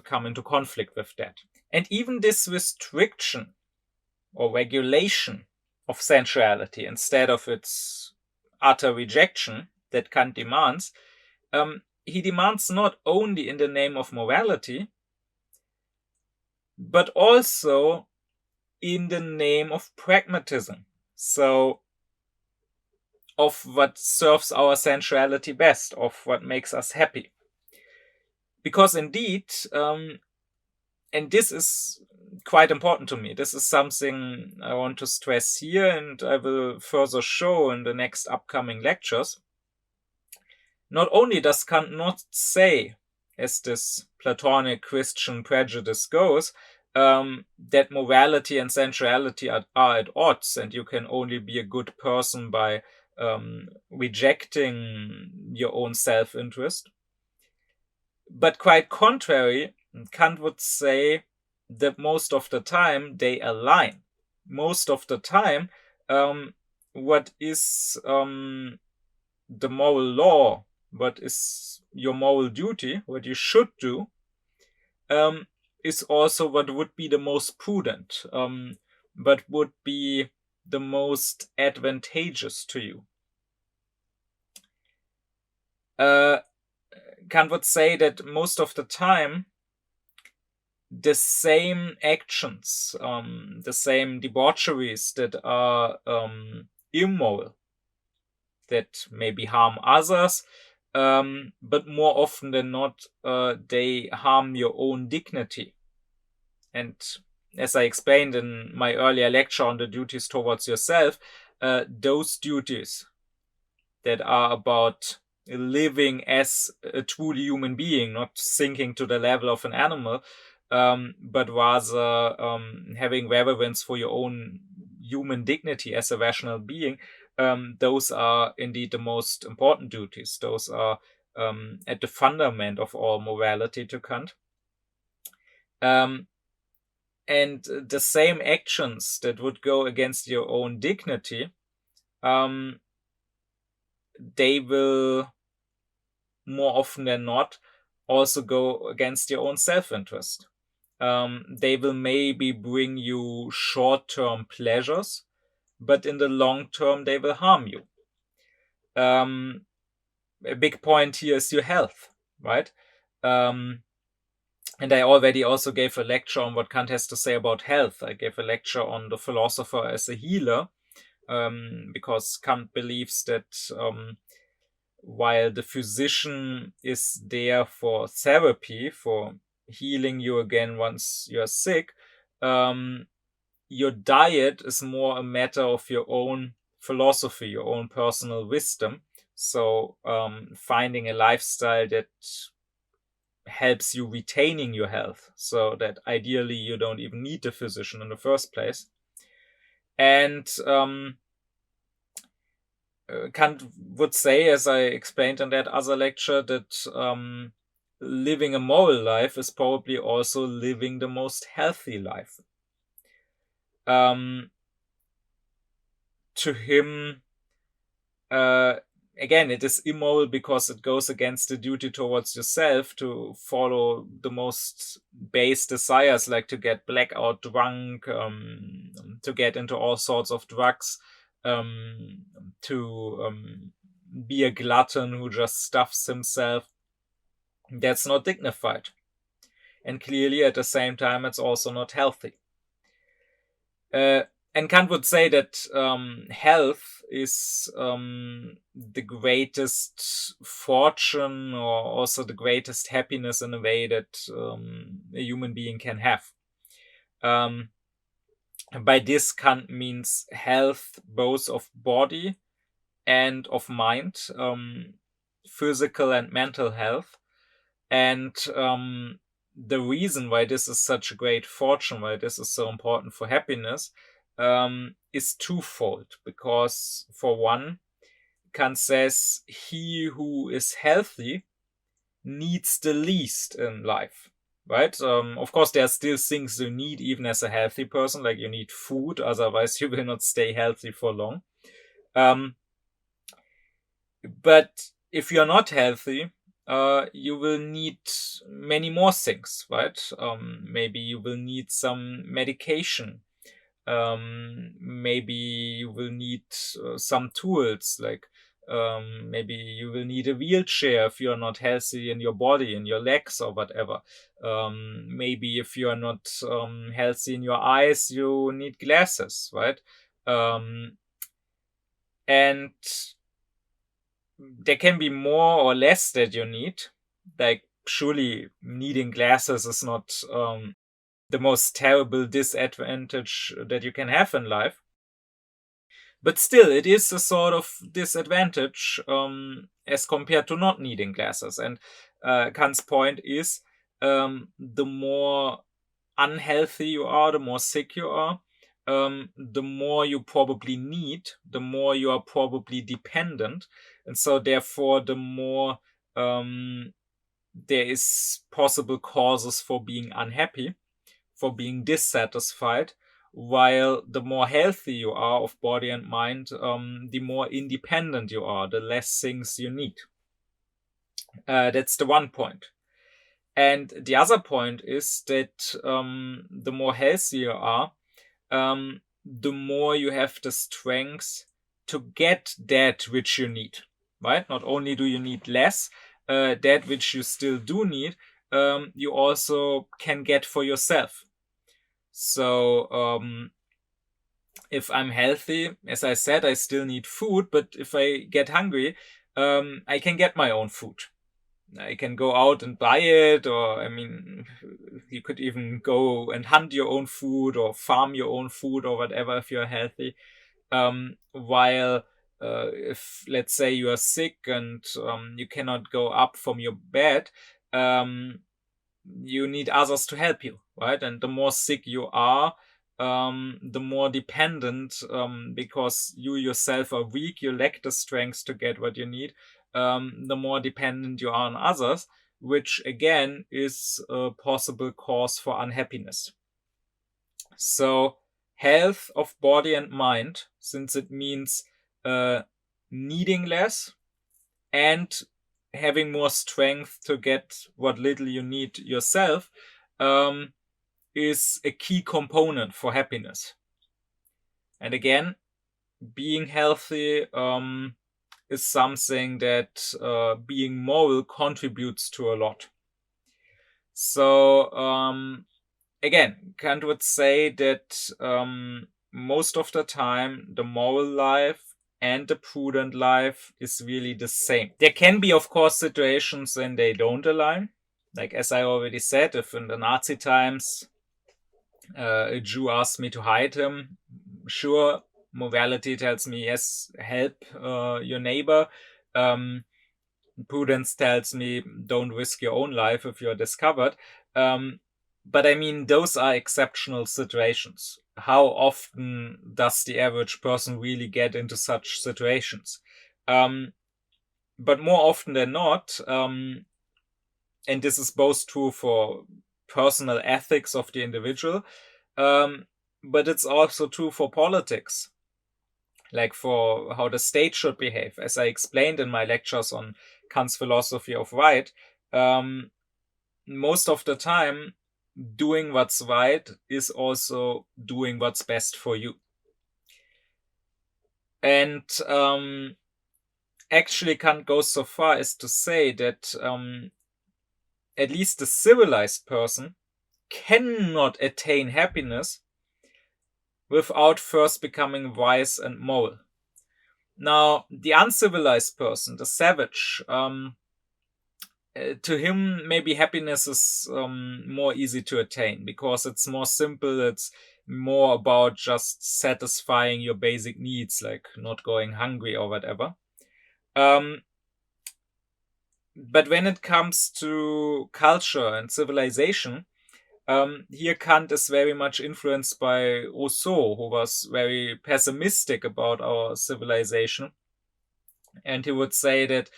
come into conflict with that. And even this restriction or regulation of sensuality instead of its utter rejection that Kant demands, he demands not only in the name of morality, but also in the name of pragmatism. So, of what serves our sensuality best, of what makes us happy. Because indeed, and this is quite important to me. This is something I want to stress here, and I will further show in the next upcoming lectures. Not only does Kant not say, as this Platonic Christian prejudice goes, that morality and sensuality are at odds, and you can only be a good person by rejecting your own self-interest. But quite contrary, Kant would say that most of the time they align. Most of the time, what is the moral law, what is your moral duty, what you should do, is also what would be the most prudent, but would be the most advantageous to you. Kant would say that most of the time, the same actions, the same debaucheries that are immoral, that maybe harm others, but more often than not, they harm your own dignity. And as I explained in my earlier lecture on the duties towards yourself, those duties that are about living as a truly human being, not sinking to the level of an animal, but rather having reverence for your own human dignity as a rational being, those are indeed the most important duties. Those are at the fundament of all morality to Kant. And the same actions that would go against your own dignity, they will more often than not also go against your own self-interest. They will maybe bring you short-term pleasures, but in the long term, they will harm you. A big point here is your health, right? And I already also gave a lecture on what Kant has to say about health. I gave a lecture on the philosopher as a healer, because Kant believes that while the physician is there for therapy, for healing you again once you're sick, your diet is more a matter of your own philosophy, your own personal wisdom. So finding a lifestyle that helps you retaining your health, so that ideally you don't even need the physician in the first place. And Kant would say, as I explained in that other lecture, that living a moral life is probably also living the most healthy life. To him, again, it is immoral because it goes against the duty towards yourself to follow the most base desires, like to get blackout drunk, to get into all sorts of drugs, to be a glutton who just stuffs himself. That's not dignified. And clearly, at the same time, it's also not healthy. And Kant would say that health is the greatest fortune, or also the greatest happiness in a way that a human being can have. By this, Kant means health both of body and of mind, physical and mental health. And the reason why this is such a great fortune, why this is so important for happiness, is twofold. Because for one, Kant says he who is healthy needs the least in life, right? Of course, there are still things you need even as a healthy person, like you need food, otherwise you will not stay healthy for long. But if you're not healthy, you will need many more things, right? Maybe you will need some medication. Maybe you will need some tools, like maybe you will need a wheelchair if you're not healthy in your body, in your legs or whatever. Maybe if you're not healthy in your eyes, you need glasses, right? And there can be more or less that you need. Like, surely needing glasses is not the most terrible disadvantage that you can have in life. But still, it is a sort of disadvantage as compared to not needing glasses. And Kant's point is, the more unhealthy you are, the more sick you are, the more you probably need, the more you are probably dependent. And so therefore, the more there is possible causes for being unhappy, for being dissatisfied, while the more healthy you are of body and mind, the more independent you are, the less things you need. That's the one point. And the other point is that the more healthy you are, the more you have the strength to get that which you need, right? Not only do you need less, that which you still do need, you also can get for yourself. So if I'm healthy, as I said, I still need food, but if I get hungry, I can get my own food. I can go out and buy it, or I mean, you could even go and hunt your own food or farm your own food or whatever if you're healthy. While if, let's say, you are sick and you cannot go up from your bed, you need others to help you, right? And the more sick you are, the more dependent, because you yourself are weak, you lack the strength to get what you need, the more dependent you are on others, which again is a possible cause for unhappiness. So, health of body and mind, since it means needing less and having more strength to get what little you need yourself, is a key component for happiness. And again, being healthy is something that being moral contributes to a lot. So again, Kant would say that most of the time the moral life and the prudent life is really the same. There can be, of course, situations when they don't align. Like, as I already said, if in the Nazi times a Jew asked me to hide him, sure, morality tells me, yes, help your neighbor. Prudence tells me, don't risk your own life if you're discovered. But I mean, those are exceptional situations. How often does the average person really get into such situations? But more often than not, and this is both true for personal ethics of the individual, but it's also true for politics, like for how the state should behave. As I explained in my lectures on Kant's philosophy of right, most of the time, doing what's right is also doing what's best for you. And actually, Kant goes so far as to say that at least the civilized person cannot attain happiness without first becoming wise and moral. Now, the uncivilized person, the savage, to him, maybe happiness is more easy to attain because it's more simple. It's more about just satisfying your basic needs, like not going hungry or whatever. But when it comes to culture and civilization, here Kant is very much influenced by Rousseau, who was very pessimistic about our civilization. And he would say that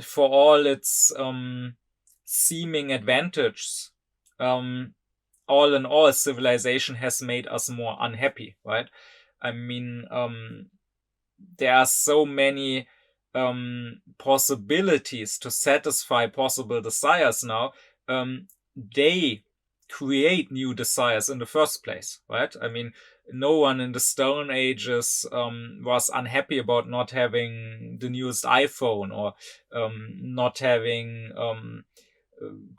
for all its seeming advantages, all in all, civilization has made us more unhappy, right? I mean, there are so many possibilities to satisfy possible desires now. They create new desires in the first place, right? I mean, no one in the Stone Ages was unhappy about not having the newest iPhone or not having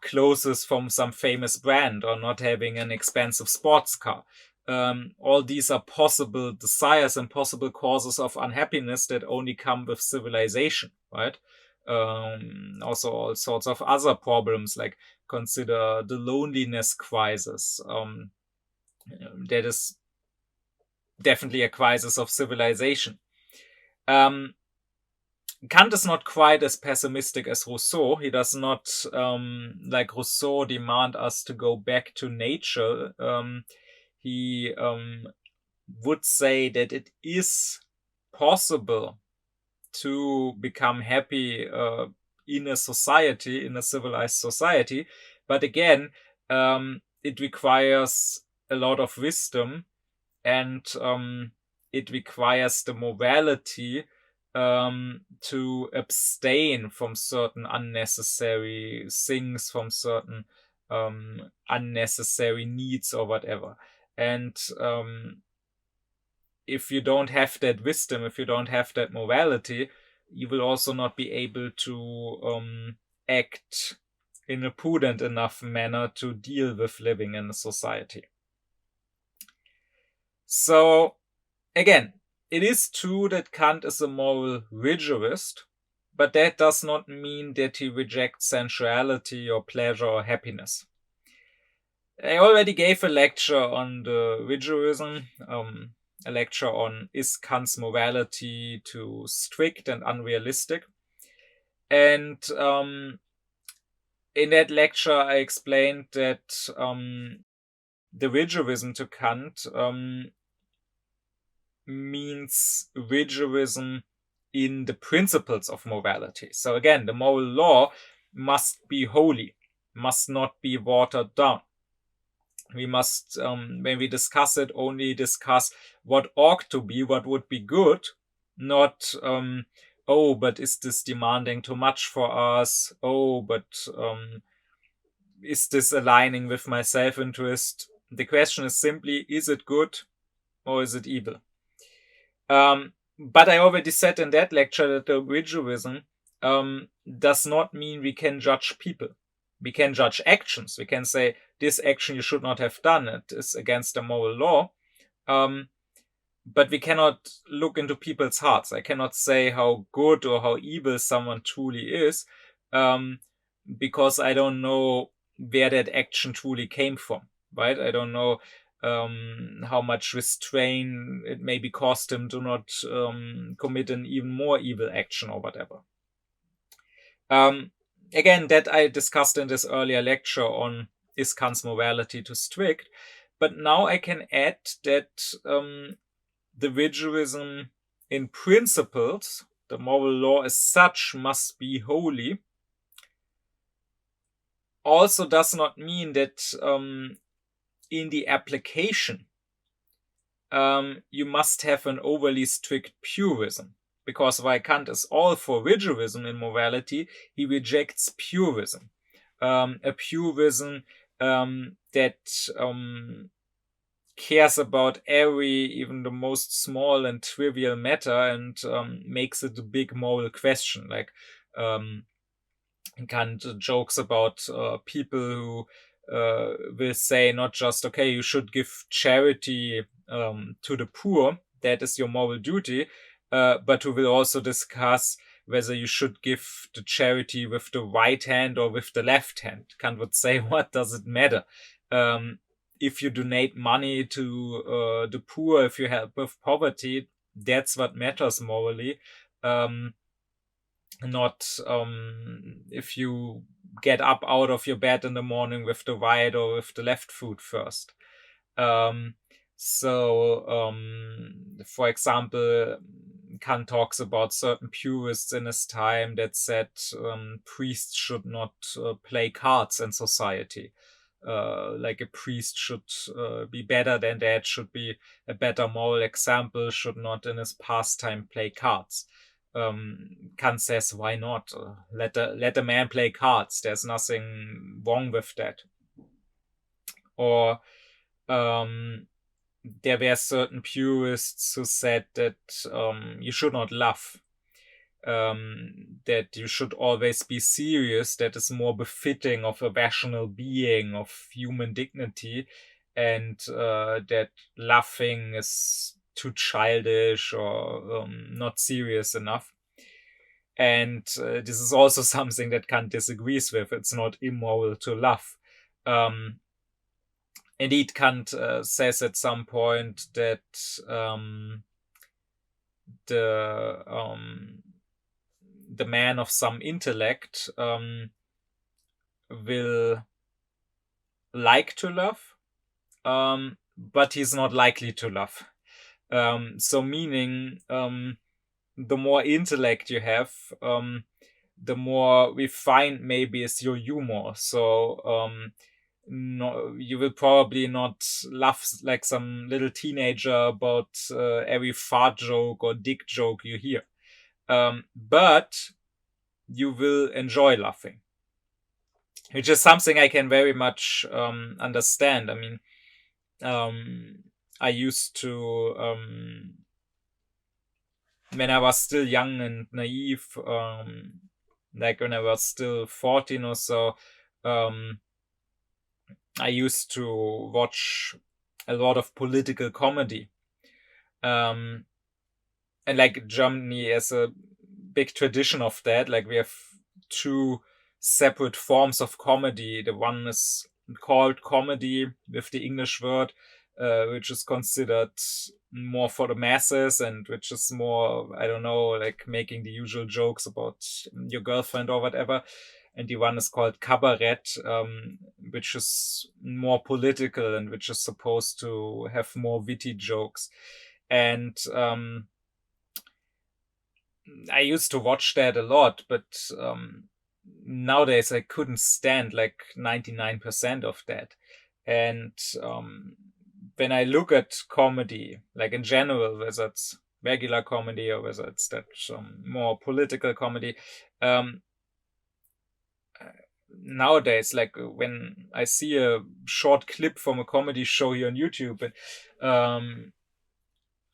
clothes from some famous brand or not having an expensive sports car. All these are possible desires and possible causes of unhappiness that only come with civilization, right? Also all sorts of other problems, like consider the loneliness crisis. That is definitely a crisis of civilization. Kant is not quite as pessimistic as Rousseau. He does not, like Rousseau, demand us to go back to nature. He would say that it is possible to become happy in a society, in a civilized society. But again, it requires a lot of wisdom, and it requires the morality to abstain from certain unnecessary things, from certain unnecessary needs or whatever. And if you don't have that wisdom, if you don't have that morality, you will also not be able to act in a prudent enough manner to deal with living in a society. So, again, it is true that Kant is a moral rigorist, but that does not mean that he rejects sensuality or pleasure or happiness. I already gave a lecture on the rigorism, a lecture on is Kant's morality too strict and unrealistic. And in that lecture, I explained that the rigorism to Kant means rigorism in the principles of morality. So again, the moral law must be holy, must not be watered down. We must, when we discuss it, only discuss what ought to be, what would be good, not, oh, but is this demanding too much for us? Oh, but is this aligning with my self-interest? The question is simply, is it good or is it evil? But I already said in that lecture that the rigorism does not mean we can judge people. We can judge actions. We can say, this action you should not have done. It is against the moral law. But we cannot look into people's hearts. I cannot say how good or how evil someone truly is, because I don't know where that action truly came from, right? I don't know how much restraint it maybe cost him to not commit an even more evil action or whatever. Again, that I discussed in this earlier lecture on is Kant's morality too strict, but now I can add that the rigorism in principles, the moral law as such must be holy, also does not mean that in the application you must have an overly strict purism. Because while Kant is all for rigorism in morality, he rejects purism. A purism that cares about even the most small and trivial matter, and makes it a big moral question. Like Kant jokes about people who will say not just, okay, you should give charity to the poor, that is your moral duty, but who will also discuss whether you should give the charity with the right hand or with the left hand. Kant would say, what does it matter? If you donate money to the poor, if you help with poverty, that's what matters morally. Not if you get up out of your bed in the morning with the right or with the left foot first. For example, Kant talks about certain purists in his time that said priests should not play cards in society. Like a priest should be better than that, should be a better moral example, should not in his pastime play cards. Kant says, why not? Let a man play cards. There's nothing wrong with that. Or there were certain purists who said that you should not laugh, that you should always be serious, that is more befitting of a rational being, of human dignity, and that laughing is too childish or not serious enough. And this is also something that Kant disagrees with. It's not immoral to laugh. Indeed, Kant says at some point that the man of some intellect will like to laugh, but he's not likely to laugh. So meaning, the more intellect you have, the more refined maybe is your humor. So no, you will probably not laugh like some little teenager about every fart joke or dick joke you hear. But you will enjoy laughing, which is something I can very much understand. I mean, I used to, when I was still young and naive, like when I was still 14 or so, I used to watch a lot of political comedy. And like Germany has a big tradition of that. Like we have two separate forms of comedy. The one is called comedy with the English word, which is considered more for the masses and which is more, I don't know, like making the usual jokes about your girlfriend or whatever. and the one is called cabaret, which is more political and which is supposed to have more witty jokes. And I used to watch that a lot, but nowadays I couldn't stand like 99% of that. And when I look at comedy, like in general, whether it's regular comedy or whether it's that more political comedy, nowadays, like when I see a short clip from a comedy show here on YouTube, and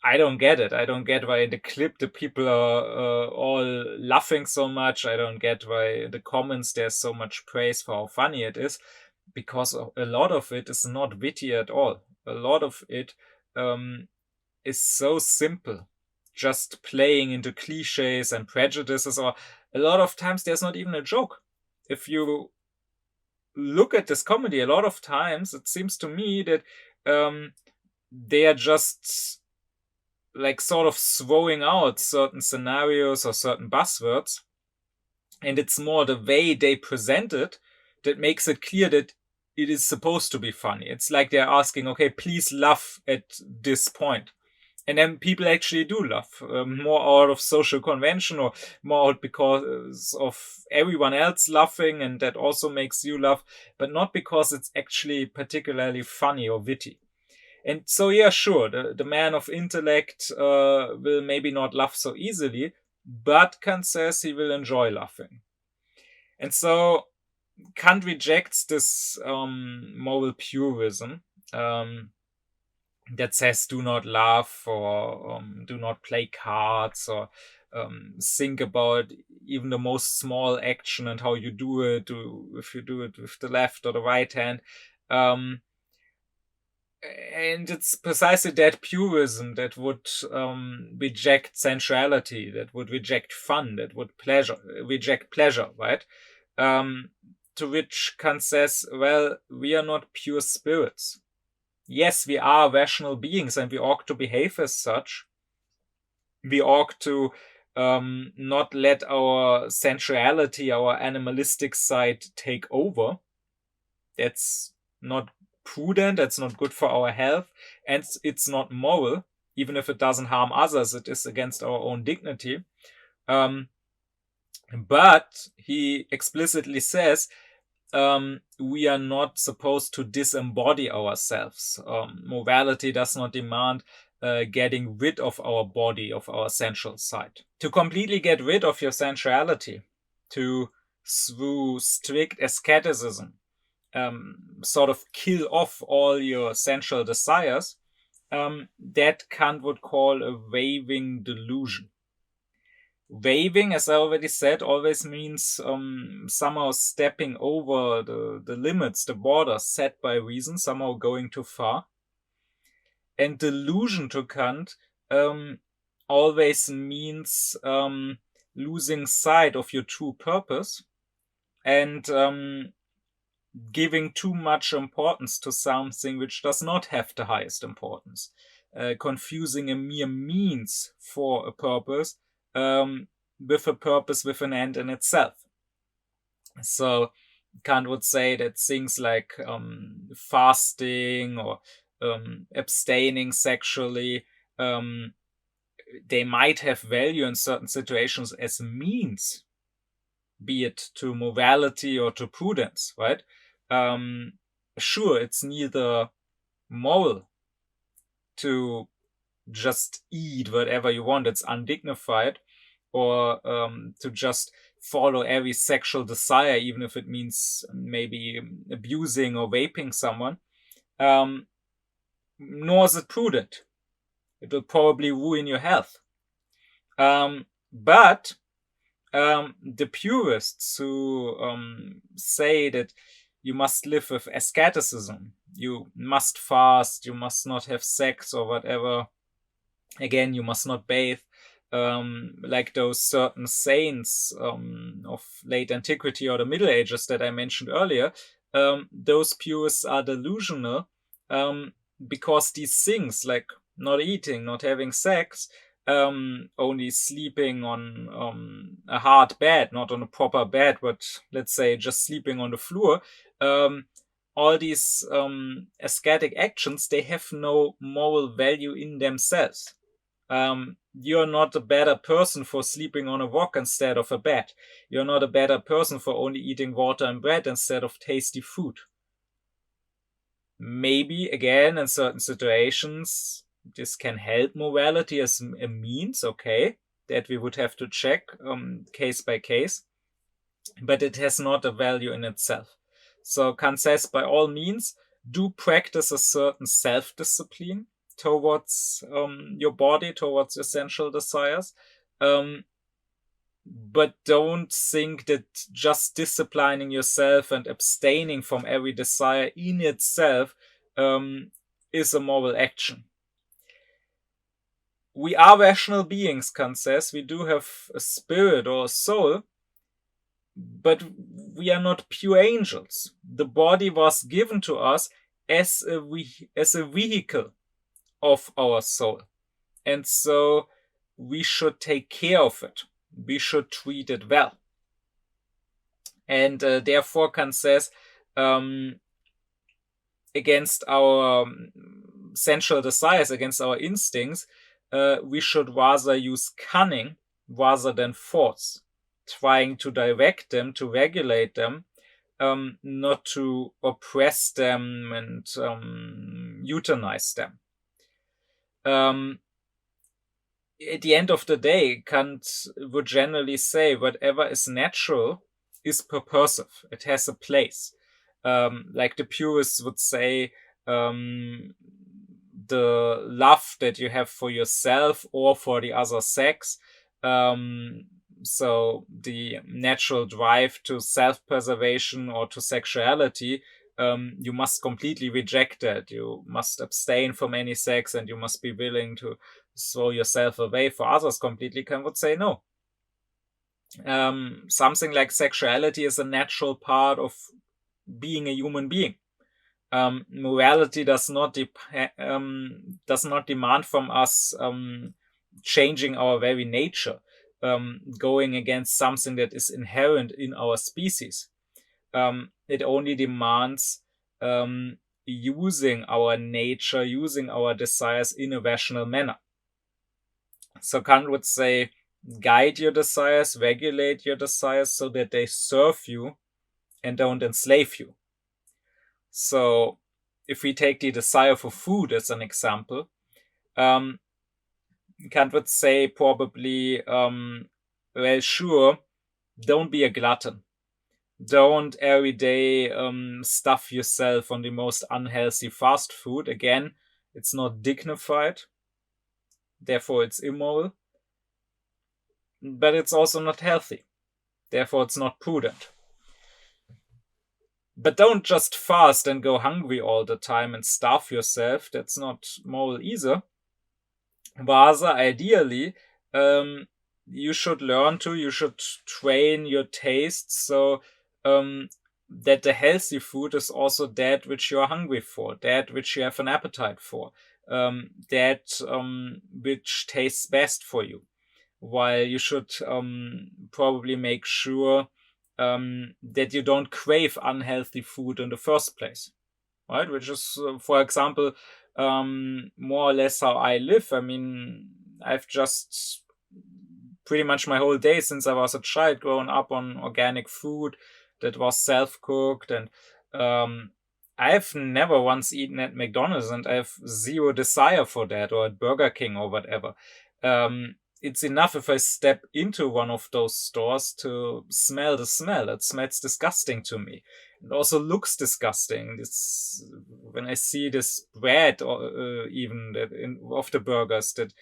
I don't get it. I don't get why in the clip the people are all laughing so much. I don't get why in the comments there's so much praise for how funny it is, because a lot of it is not witty at all. A lot of it is so simple, just playing into cliches and prejudices, or a lot of times there's not even a joke. If you look at this comedy, a lot of times it seems to me that they are just like sort of throwing out certain scenarios or certain buzzwords, and it's more the way they present it that makes it clear that it is supposed to be funny. It's like they're asking, okay, please laugh at this point. And then people actually do laugh, more out of social convention or more out because of everyone else laughing, and that also makes you laugh, but not because it's actually particularly funny or witty. And so, yeah, sure, the man of intellect will maybe not laugh so easily, but Kant says he will enjoy laughing. And so Kant rejects this moral purism that says do not laugh, or do not play cards, or think about even the most small action and how you do it, if you do it with the left or the right hand. And it's precisely that purism that would reject sensuality, that would reject fun, that would reject pleasure, right? To which Kant says, well, we are not pure spirits. Yes, we are rational beings and we ought to behave as such. We ought to not let our sensuality, our animalistic side take over. That's not prudent, that's not good for our health, and it's not moral. Even if it doesn't harm others, it is against our own dignity. But he explicitly says we are not supposed to disembody ourselves. Morality does not demand getting rid of our body, of our sensual side. To completely get rid of your sensuality, through strict asceticism, sort of kill off all your sensual desires, that Kant would call a waving delusion. Waving, as I already said, always means somehow stepping over the limits, the borders set by reason, somehow going too far. And delusion to Kant always means losing sight of your true purpose and giving too much importance to something which does not have the highest importance, confusing a mere means for a purpose with a purpose with an end in itself. So Kant would say that things like fasting or abstaining sexually, they might have value in certain situations as means, be it to morality or to prudence, right? Sure, it's neither moral to just eat whatever you want, it's undignified, or to just follow every sexual desire, even if it means maybe abusing or raping someone, nor is it prudent. It will probably ruin your health. But the purists who say that you must live with asceticism, you must fast, you must not have sex or whatever, again, you must not bathe, like those certain saints of late antiquity or the Middle Ages that I mentioned earlier, those purists are delusional, because these things, like not eating, not having sex, only sleeping on a hard bed, not on a proper bed, but let's say just sleeping on the floor. All these ascetic actions, they have no moral value in themselves. You're not a better person for sleeping on a rock instead of a bed. You're not a better person for only eating water and bread instead of tasty food. Maybe, again, in certain situations, this can help morality as a means, okay, that we would have to check case by case, but it has not a value in itself. So Kant says, by all means, do practice a certain self-discipline towards your body, towards your sensual desires. But don't think that just disciplining yourself and abstaining from every desire in itself is a moral action. We are rational beings, Kant says. We do have a spirit or a soul, but we are not pure angels. The body was given to us as a vehicle of our soul. And so we should take care of it. We should treat it well. And therefore, Kant says, against our sensual desires, against our instincts, we should rather use cunning rather than force, trying to direct them, to regulate them, not to oppress them and euthanize them. At the end of the day, Kant would generally say whatever is natural is purposive. It has a place. Like the purists would say, the love that you have for yourself or for the other sex, so the natural drive to self-preservation or to sexuality, you must completely reject that. You must abstain from any sex and you must be willing to throw yourself away for others completely. Kant would say no. Something like sexuality is a natural part of being a human being. Morality does not demand from us changing our very nature, going against something that is inherent in our species. It only demands using our nature, using our desires in a rational manner. So Kant would say, guide your desires, regulate your desires so that they serve you and don't enslave you. So if we take the desire for food as an example, Kant would say probably, well, sure, don't be a glutton. Don't every day stuff yourself on the most unhealthy fast food. Again, it's not dignified. Therefore, it's immoral. But it's also not healthy. Therefore, it's not prudent. But don't just fast and go hungry all the time and starve yourself. That's not moral either. Rather, ideally, you should train your tastes so that the healthy food is also that which you're hungry for, that which you have an appetite for, that which tastes best for you. While you should probably make sure that you don't crave unhealthy food in the first place, right? Which is, for example, more or less how I live. I mean, I've just pretty much my whole day since I was a child grown up on organic food that was self-cooked, and I've never once eaten at McDonald's, and I have zero desire for that, or at Burger King or whatever. It's enough if I step into one of those stores to smell the smell. It smells disgusting to me. It also looks disgusting. When I see this bread, or even of the burgers, that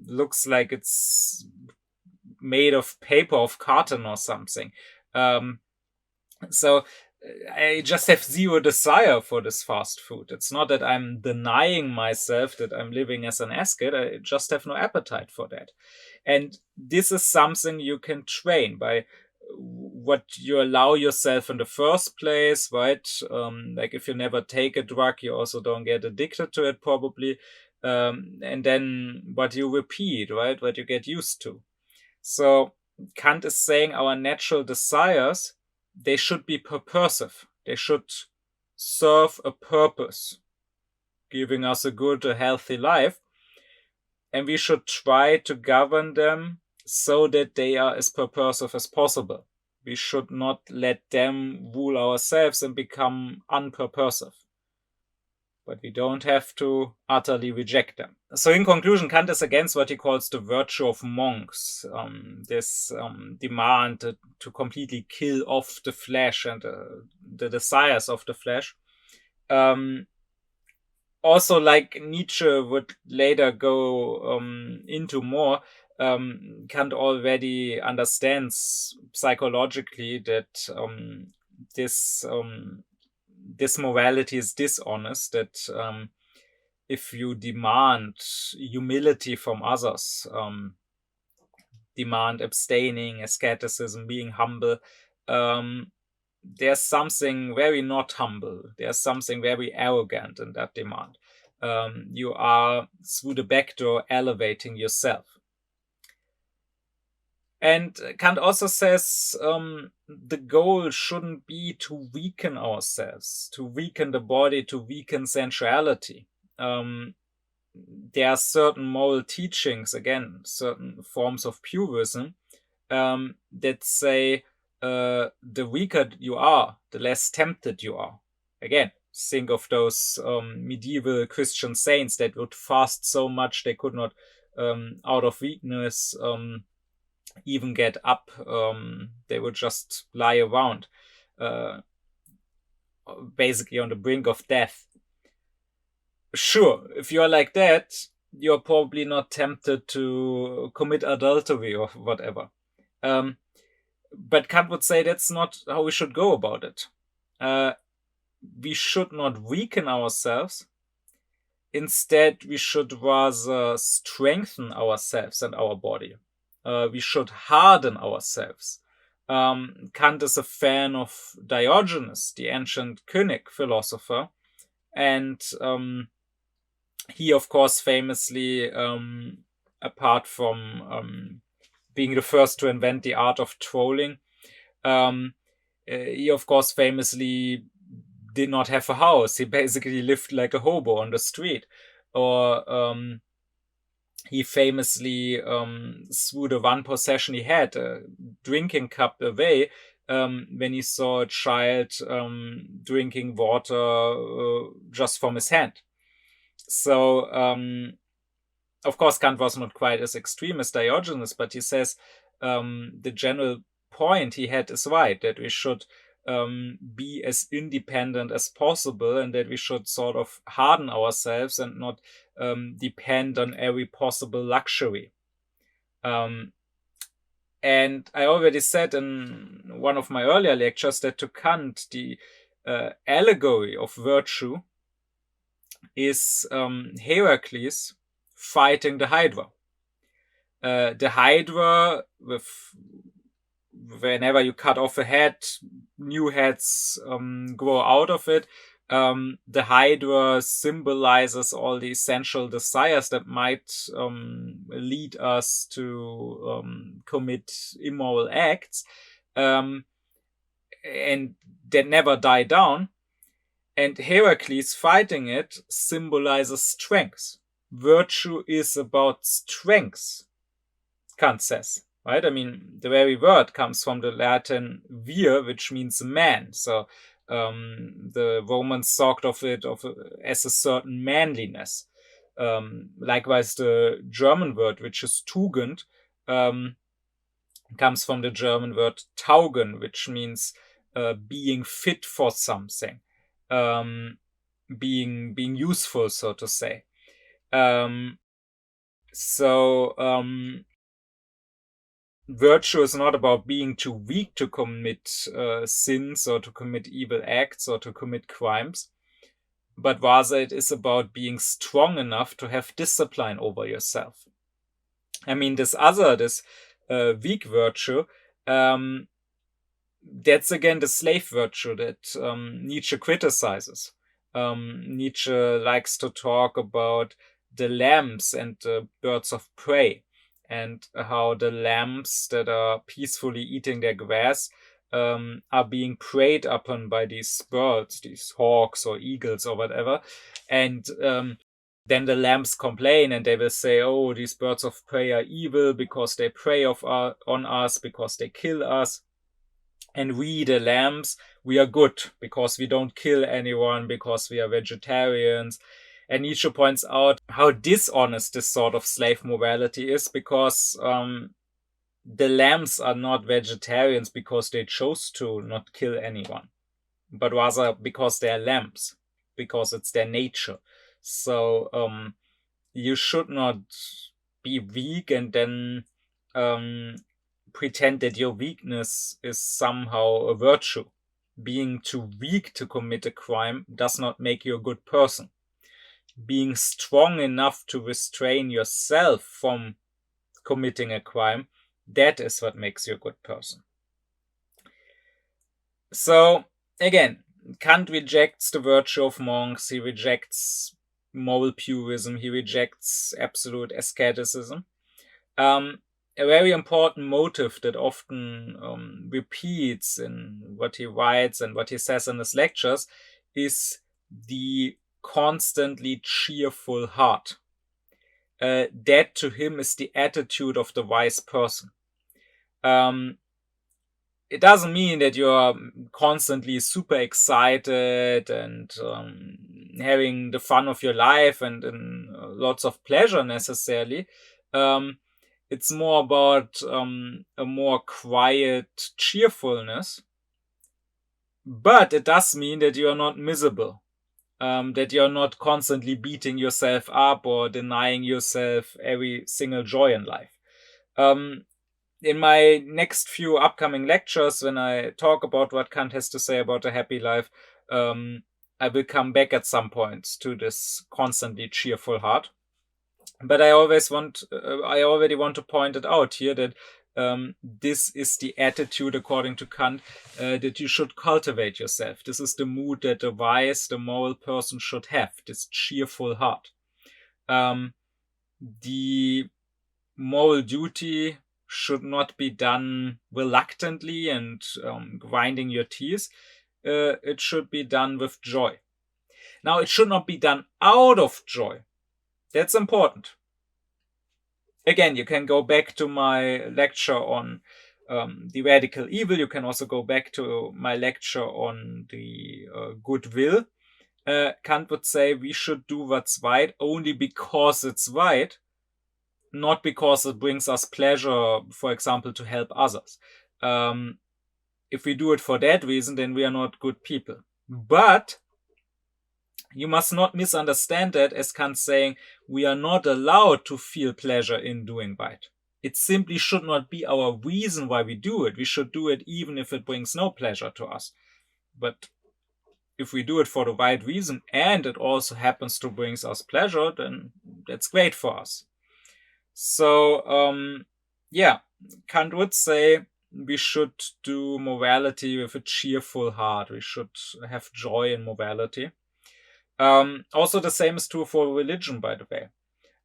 looks like it's made of paper, of carton or something. So I just have zero desire for this fast food. It's not that I'm denying myself that I'm living as an ascet. I just have no appetite for that. And this is something you can train by what you allow yourself in the first place, right? Like if you never take a drug, you also don't get addicted to it probably. and then what you repeat, right? What you get used to. So Kant is saying our natural desires, they should be purposive. They should serve a purpose, giving us a good, a healthy life. And we should try to govern them so that they are as purposive as possible. We should not let them rule ourselves and become unpurposive. But we don't have to utterly reject them. So in conclusion, Kant is against what he calls the virtue of monks, this demand to completely kill off the flesh and the desires of the flesh. Also, like Nietzsche would later go into more, Kant already understands psychologically that this morality is dishonest, that if you demand humility from others, demand abstaining, asceticism, being humble, there's something very not humble. There's something very arrogant in that demand. You are, through the back door, elevating yourself. And Kant also says the goal shouldn't be to weaken ourselves, to weaken the body, to weaken sensuality. There are certain moral teachings, again, certain forms of purism, that say the weaker you are, the less tempted you are. Again, think of those medieval Christian saints that would fast so much they could not, out of weakness, even get up. They would just lie around, basically on the brink of death. Sure, if you're like that, you're probably not tempted to commit adultery or whatever. But Kant would say that's not how we should go about it. We should not weaken ourselves. Instead, we should rather strengthen ourselves and our body. We should harden ourselves. Kant is a fan of Diogenes, the ancient Cynic philosopher, and he, of course, famously, apart from being the first to invent the art of trolling, he, of course, famously did not have a house. He basically lived like a hobo on the street. Or he famously, through the one possession he had, a drinking cup away, when he saw a child drinking water just from his hand. So, of course, Kant was not quite as extreme as Diogenes, but he says the general point he had is right, that we should be as independent as possible, and that we should sort of harden ourselves and not depend on every possible luxury. And I already said in one of my earlier lectures that to Kant, the allegory of virtue is Heracles fighting the Hydra. The Hydra, whenever you cut off a head, new heads grow out of it. The Hydra symbolizes all the essential desires that might lead us to commit immoral acts, and that never die down. And Heracles fighting it symbolizes strength. Virtue is about strength, Kant says. Right? I mean, the very word comes from the Latin vir, which means man. So the Romans talked of it as a certain manliness. Likewise, the German word, which is Tugend, comes from the German word taugen, which means being fit for something, being useful, so to say. Virtue is not about being too weak to commit sins or to commit evil acts or to commit crimes, but rather it is about being strong enough to have discipline over yourself. I mean, this weak virtue, that's again the slave virtue that Nietzsche criticizes. Nietzsche likes to talk about the lambs and the birds of prey, and how the lambs that are peacefully eating their grass are being preyed upon by these birds, these hawks or eagles or whatever. And then the lambs complain and they will say, oh, these birds of prey are evil because they prey on us, because they kill us. And we, the lambs, we are good because we don't kill anyone, because we are vegetarians. And Nietzsche points out how dishonest this sort of slave morality is, because the lambs are not vegetarians because they chose to not kill anyone, but rather because they're lambs, because it's their nature. So you should not be weak and then pretend that your weakness is somehow a virtue. Being too weak to commit a crime does not make you a good person. Being strong enough to restrain yourself from committing a crime, that is what makes you a good person. So, again, Kant rejects the virtue of monks, he rejects moral purism, he rejects absolute asceticism. A very important motive that often repeats in what he writes and what he says in his lectures is the constantly cheerful heart. That to him is the attitude of the wise person. It doesn't mean that you're constantly super excited and having the fun of your life and lots of pleasure necessarily. It's more about a more quiet cheerfulness. But it does mean that you're not miserable, that you're not constantly beating yourself up or denying yourself every single joy in life. In my next few upcoming lectures, when I talk about what Kant has to say about a happy life, I will come back at some point to this constantly cheerful heart. But I already want to point it out here that this is the attitude, according to Kant, that you should cultivate yourself. This is the mood that the wise, the moral person should have, this cheerful heart. The moral duty should not be done reluctantly and grinding your teeth. It should be done with joy. Now, it should not be done out of joy. That's important. Again, you can go back to my lecture on the radical evil. You can also go back to my lecture on the goodwill. Kant would say we should do what's right only because it's right, not because it brings us pleasure, for example, to help others. If we do it for that reason, then we are not good people. But you must not misunderstand that as Kant saying we are not allowed to feel pleasure in doing right. It simply should not be our reason why we do it. We should do it even if it brings no pleasure to us. But if we do it for the right reason and it also happens to bring us pleasure, then that's great for us. So, Kant would say we should do morality with a cheerful heart. We should have joy in morality. Also, the same is true for religion, by the way.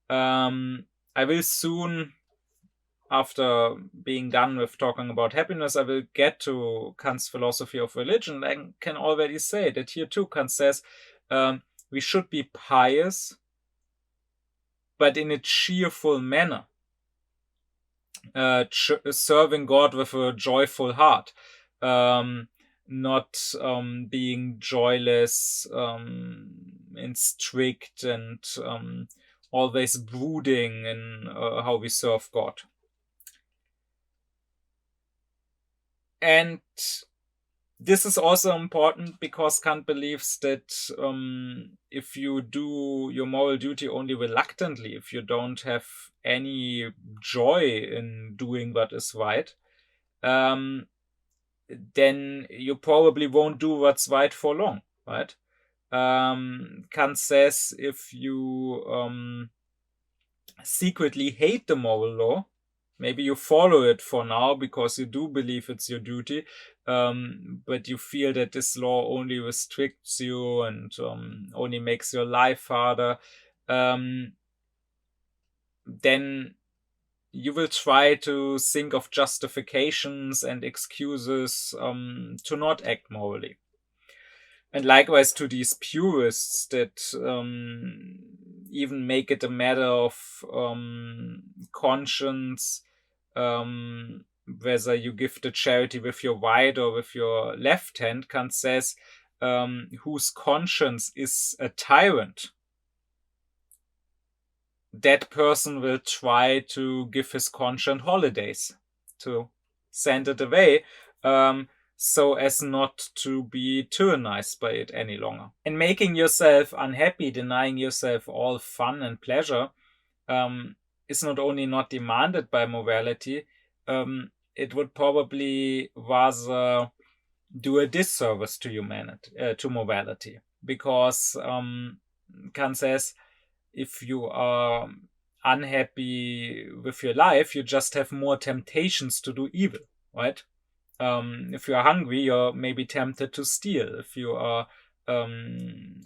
I will soon, after being done with talking about happiness, I will get to Kant's philosophy of religion. I can already say that here too Kant says we should be pious, but in a cheerful manner, serving God with a joyful heart, not being joyless and strict and always brooding in how we serve God. And this is also important because Kant believes that if you do your moral duty only reluctantly, if you don't have any joy in doing what is right, then you probably won't do what's right for long, right? Kant says if you secretly hate the moral law, maybe you follow it for now because you do believe it's your duty, but you feel that this law only restricts you and only makes your life harder. then you will try to think of justifications and excuses to not act morally. And likewise to these purists that even make it a matter of conscience, whether you give the charity with your right or with your left hand. Kant says, whose conscience is a tyrant, that person will try to give his conscience holidays, to send it away, so as not to be tyrannized by it any longer. And making yourself unhappy, denying yourself all fun and pleasure, is not only not demanded by morality, it would probably rather do a disservice to humanity, to morality, because Kant says, if you are unhappy with your life, you just have more temptations to do evil, right? If you are hungry, you're maybe tempted to steal. If you are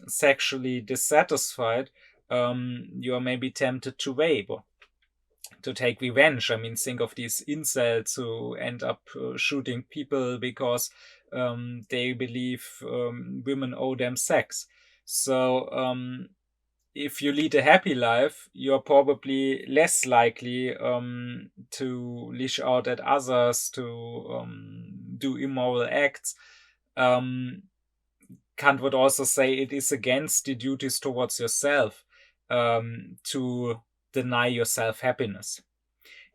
sexually dissatisfied, you are maybe tempted to rape or to take revenge. I mean, think of these incels who end up shooting people because they believe women owe them sex. So if you lead a happy life, you're probably less likely to lash out at others, to do immoral acts. Kant would also say it is against the duties towards yourself to deny yourself happiness.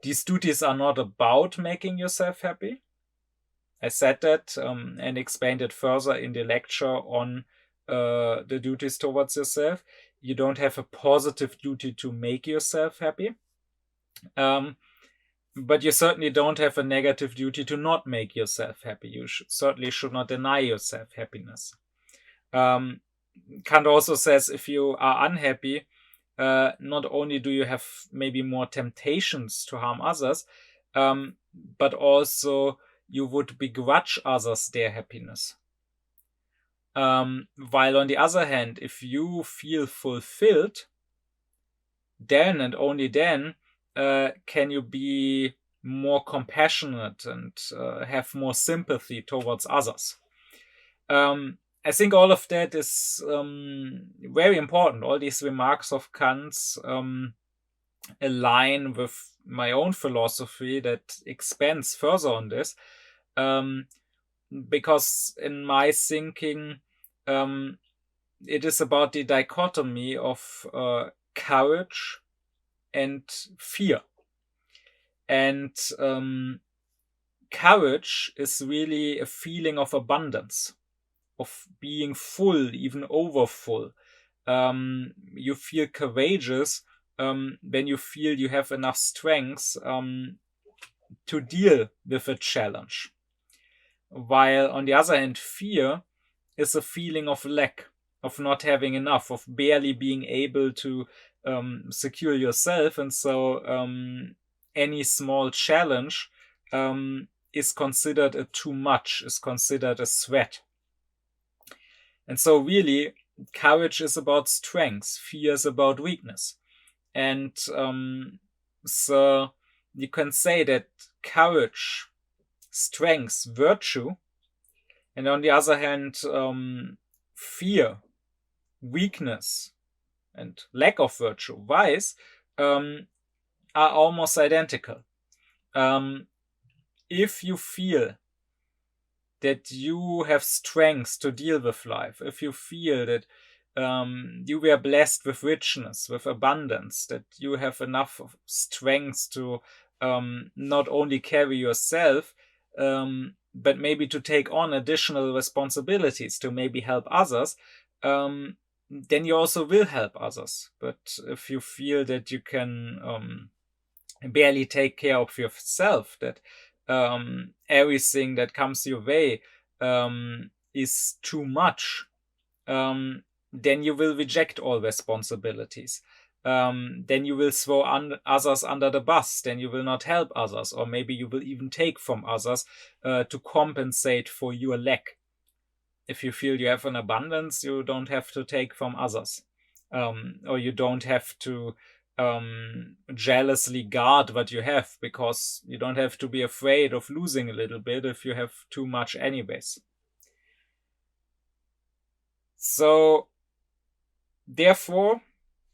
These duties are not about making yourself happy. I said that and explained it further in the lecture on the duties towards yourself. You don't have a positive duty to make yourself happy. But you certainly don't have a negative duty to not make yourself happy. You certainly should not deny yourself happiness. Kant also says if you are unhappy, not only do you have maybe more temptations to harm others, but also you would begrudge others their happiness. While on the other hand, if you feel fulfilled, then and only then can you be more compassionate and have more sympathy towards others. I think all of that is very important. All these remarks of Kant's align with my own philosophy that expands further on this. Because in my thinking, it is about the dichotomy of courage and fear. And courage is really a feeling of abundance, of being full, even overfull. You feel courageous when you feel you have enough strength to deal with a challenge. While on the other hand, fear is a feeling of lack, of not having enough, of barely being able to secure yourself. And so any small challenge is considered a too much, is considered a threat. And so really, courage is about strength, fear is about weakness. And so you can say that courage, strength, virtue, and on the other hand, fear, weakness, and lack of virtue, vice, are almost identical. If you feel that you have strength to deal with life, if you feel that you were blessed with richness, with abundance, that you have enough of strength to not only carry yourself, but maybe to take on additional responsibilities, to maybe help others, then you also will help others. But if you feel that you can barely take care of yourself, that everything that comes your way is too much, then you will reject all responsibilities. Then you will throw others under the bus. Then you will not help others, or maybe you will even take from others to compensate for your lack. If you feel you have an abundance, you don't have to take from others, or you don't have to jealously guard what you have, because you don't have to be afraid of losing a little bit if you have too much anyways. So therefore,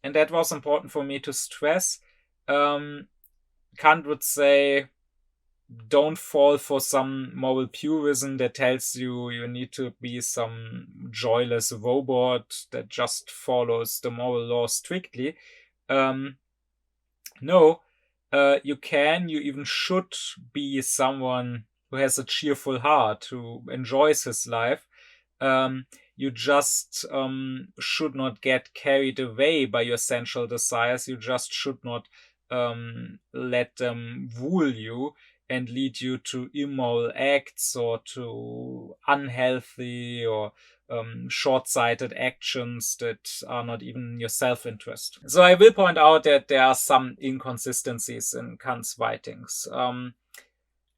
and that was important for me to stress, Kant would say, don't fall for some moral purism that tells you you need to be some joyless robot that just follows the moral law strictly. No, you even should be someone who has a cheerful heart, who enjoys his life. You just should not get carried away by your sensual desires. You just should not let them rule you and lead you to immoral acts or to unhealthy or short-sighted actions that are not even your self-interest. So I will point out that there are some inconsistencies in Kant's writings.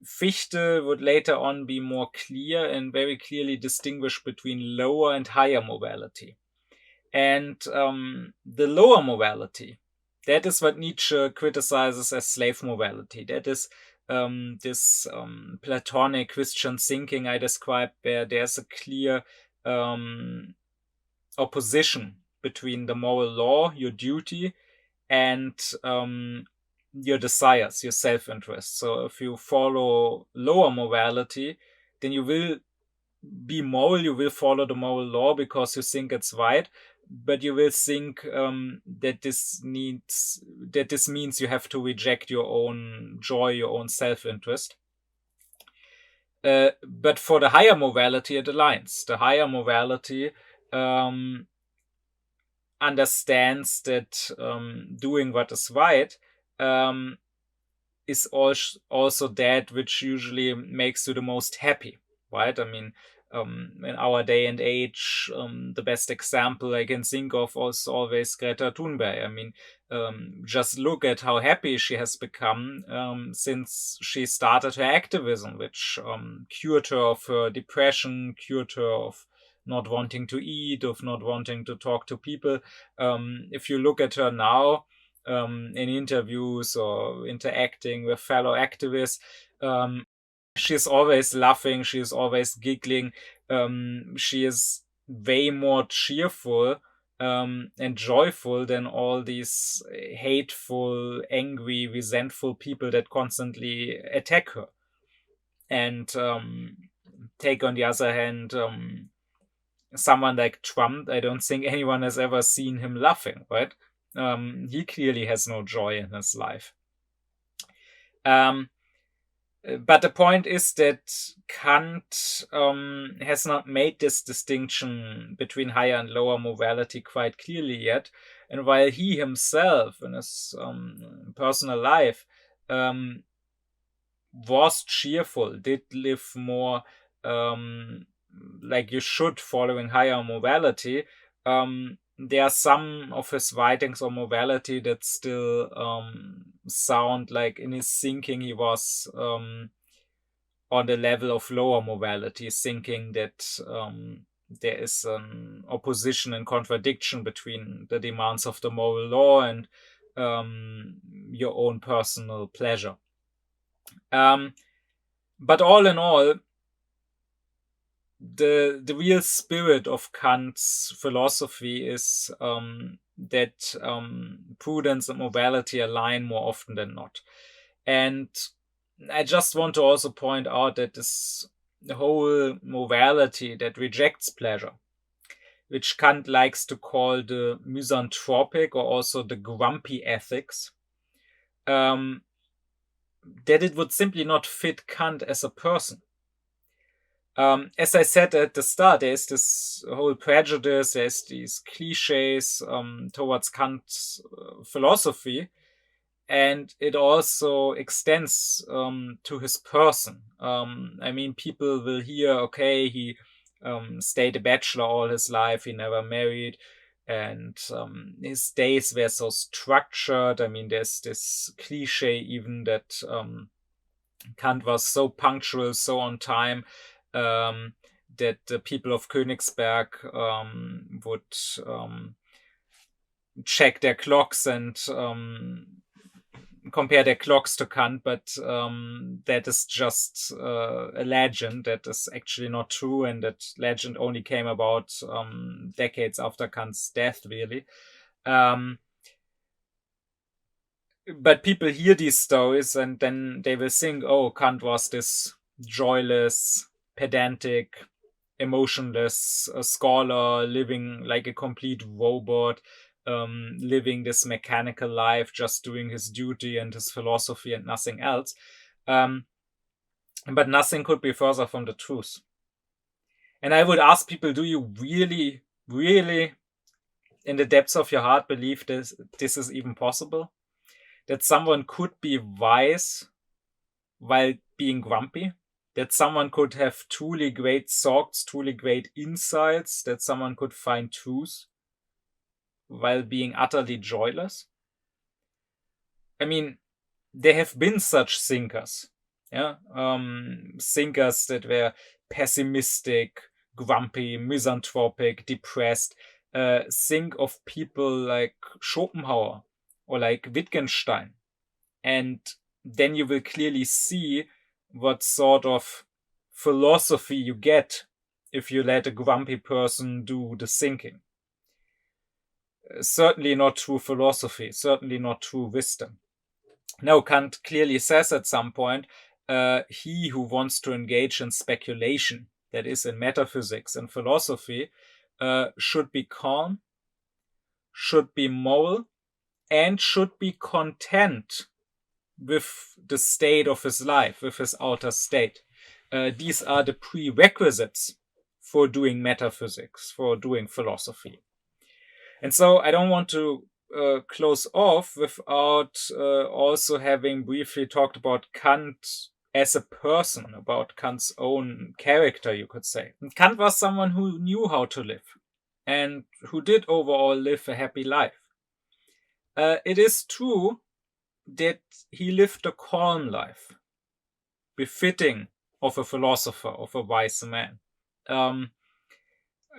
Fichte would later on be more clear and very clearly distinguish between lower and higher morality. And the lower morality, that is what Nietzsche criticizes as slave morality. That is this Platonic Christian thinking I described, where there's a clear opposition between the moral law, your duty, and your desires, your self-interest. So if you follow lower morality, then you will be moral, you will follow the moral law because you think it's right, but you will think that this means you have to reject your own joy, your own self-interest. But for the higher morality, it aligns. The higher morality understands that doing what is right is also that which usually makes you the most happy, right? I mean, in our day and age, the best example I can think of is always Greta Thunberg. I mean, just look at how happy she has become since she started her activism, which cured her of her depression, cured her of not wanting to eat, of not wanting to talk to people. If you look at her now, in interviews or interacting with fellow activists, she's always laughing, she's always giggling, she is way more cheerful and joyful than all these hateful, angry, resentful people that constantly attack her. And take on the other hand someone like Trump. I don't think anyone has ever seen him laughing, right? He clearly has no joy in his life. But the point is that Kant has not made this distinction between higher and lower morality quite clearly yet. And while he himself, in his personal life, was cheerful, did live more like you should, following higher morality, there are some of his writings on morality that still sound like in his thinking he was on the level of lower morality, thinking that there is an opposition and contradiction between the demands of the moral law and your own personal pleasure. But all in all, the real spirit of Kant's philosophy is that prudence and morality align more often than not. And I just want to also point out that this whole morality that rejects pleasure, which Kant likes to call the misanthropic or also the grumpy ethics, that it would simply not fit Kant as a person. As I said at the start, there's this whole prejudice, there's these cliches towards Kant's philosophy, and it also extends to his person. I mean, people will hear, okay, he stayed a bachelor all his life, he never married, and his days were so structured. I mean, there's this cliche even that Kant was so punctual, so on time, that the people of Königsberg would check their clocks and compare their clocks to Kant, but that is just a legend. That is actually not true, and that legend only came about decades after Kant's death, really. But people hear these stories and then they will think, oh, Kant was this joyless, pedantic, emotionless scholar living like a complete robot, living this mechanical life, just doing his duty and his philosophy and nothing else. But nothing could be further from the truth. And I would ask people, do you really, really, in the depths of your heart, believe this is even possible? That someone could be wise while being grumpy? That someone could have truly great thoughts, truly great insights, that someone could find truth while being utterly joyless? I mean, there have been such thinkers, yeah, thinkers that were pessimistic, grumpy, misanthropic, depressed. Think of people like Schopenhauer or like Wittgenstein, and then you will clearly see what sort of philosophy you get if you let a grumpy person do the thinking. Certainly not true philosophy, certainly not true wisdom. No, Kant clearly says at some point, he who wants to engage in speculation, that is, in metaphysics and philosophy, should be calm, should be moral, and should be content with the state of his life, with his outer state. These are the prerequisites for doing metaphysics, for doing philosophy. And so I don't want to close off without also having briefly talked about Kant as a person, about Kant's own character, you could say. And Kant was someone who knew how to live and who did overall live a happy life. It is true that he lived a calm life, befitting of a philosopher, of a wise man.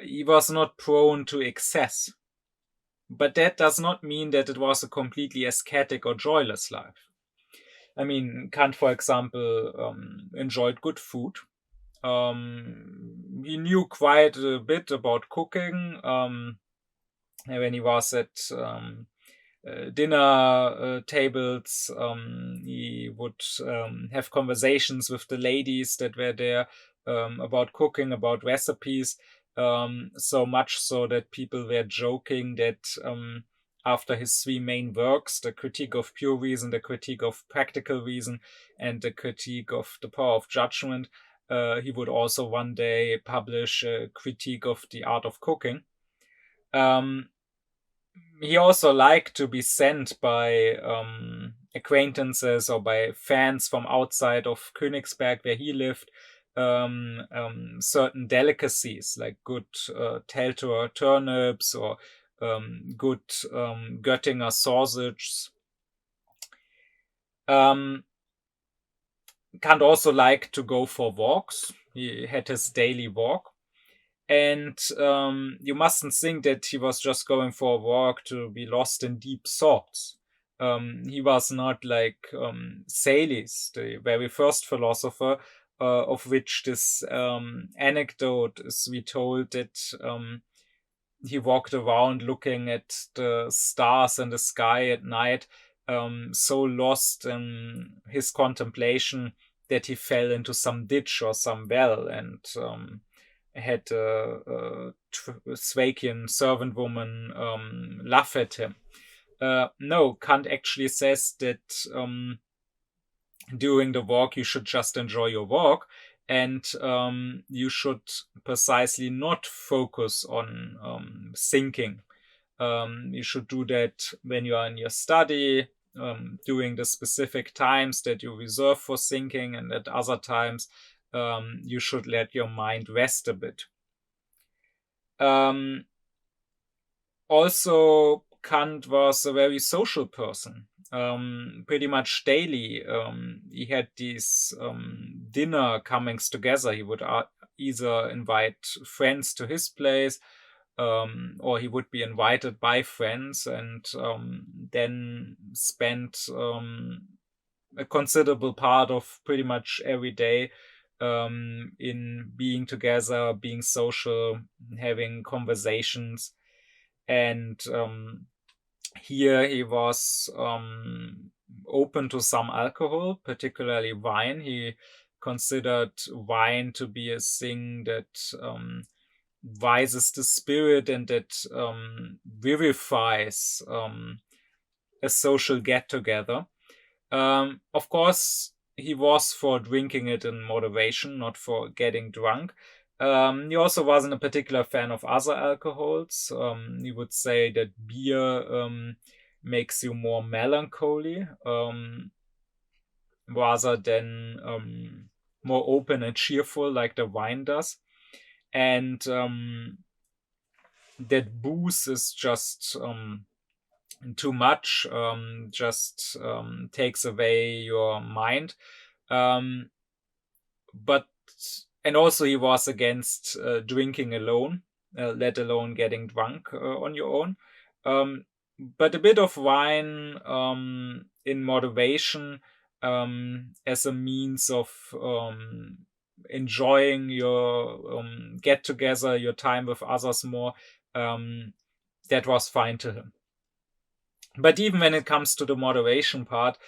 He was not prone to excess, but that does not mean that it was a completely ascetic or joyless life. I mean, Kant, for example, enjoyed good food. He knew quite a bit about cooking. When he was at dinner tables, he would have conversations with the ladies that were there about cooking, about recipes, so much so that people were joking that after his three main works, the Critique of Pure Reason, the Critique of Practical Reason, and the Critique of the Power of Judgment, he would also one day publish a critique of the art of cooking. He also liked to be sent by acquaintances or by fans from outside of Königsberg, where he lived, certain delicacies like good Teltower turnips or good Göttinger sausages. Kant also liked to go for walks. He had his daily walk. And you mustn't think that he was just going for a walk to be lost in deep thoughts. He was not like Thales, the very first philosopher, of which this anecdote is retold that he walked around looking at the stars in the sky at night, so lost in his contemplation that he fell into some ditch or some well and had a Thracian servant woman laugh at him. No, Kant actually says that during the walk you should just enjoy your walk, and you should precisely not focus on thinking. You should do that when you are in your study, during the specific times that you reserve for thinking, and at other times you should let your mind rest a bit. Also, Kant was a very social person. Pretty much daily, he had these dinner comings together. He would either invite friends to his place, or he would be invited by friends, and then spend a considerable part of pretty much every day in being together, being social, having conversations. And here he was open to some alcohol, particularly wine. He considered wine to be a thing that vises the spirit and that vivifies a social get together. Of course, he was for drinking it in moderation, not for getting drunk. He also wasn't a particular fan of other alcohols. He would say that beer makes you more melancholy rather than more open and cheerful like the wine does. And that booze is just too much, just takes away your mind. But and also he was against drinking alone, let alone getting drunk on your own. But a bit of wine in moderation as a means of enjoying your get together, your time with others more, that was fine to him. But even when it comes to the moderation part,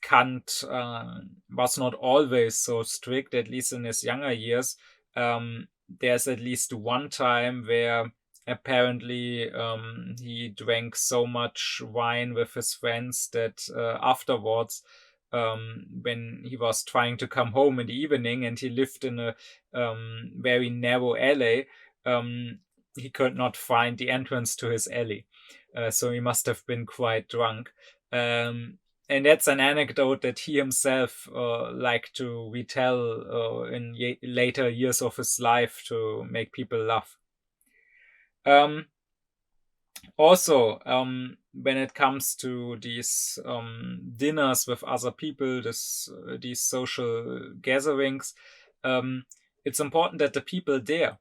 Kant was not always so strict, at least in his younger years. There's at least one time where apparently he drank so much wine with his friends that afterwards, when he was trying to come home in the evening and he lived in a very narrow alley, he could not find the entrance to his alley. So he must have been quite drunk. And that's an anecdote that he himself liked to retell in later years of his life to make people laugh. Also, when it comes to these dinners with other people, these social gatherings, it's important that the people there,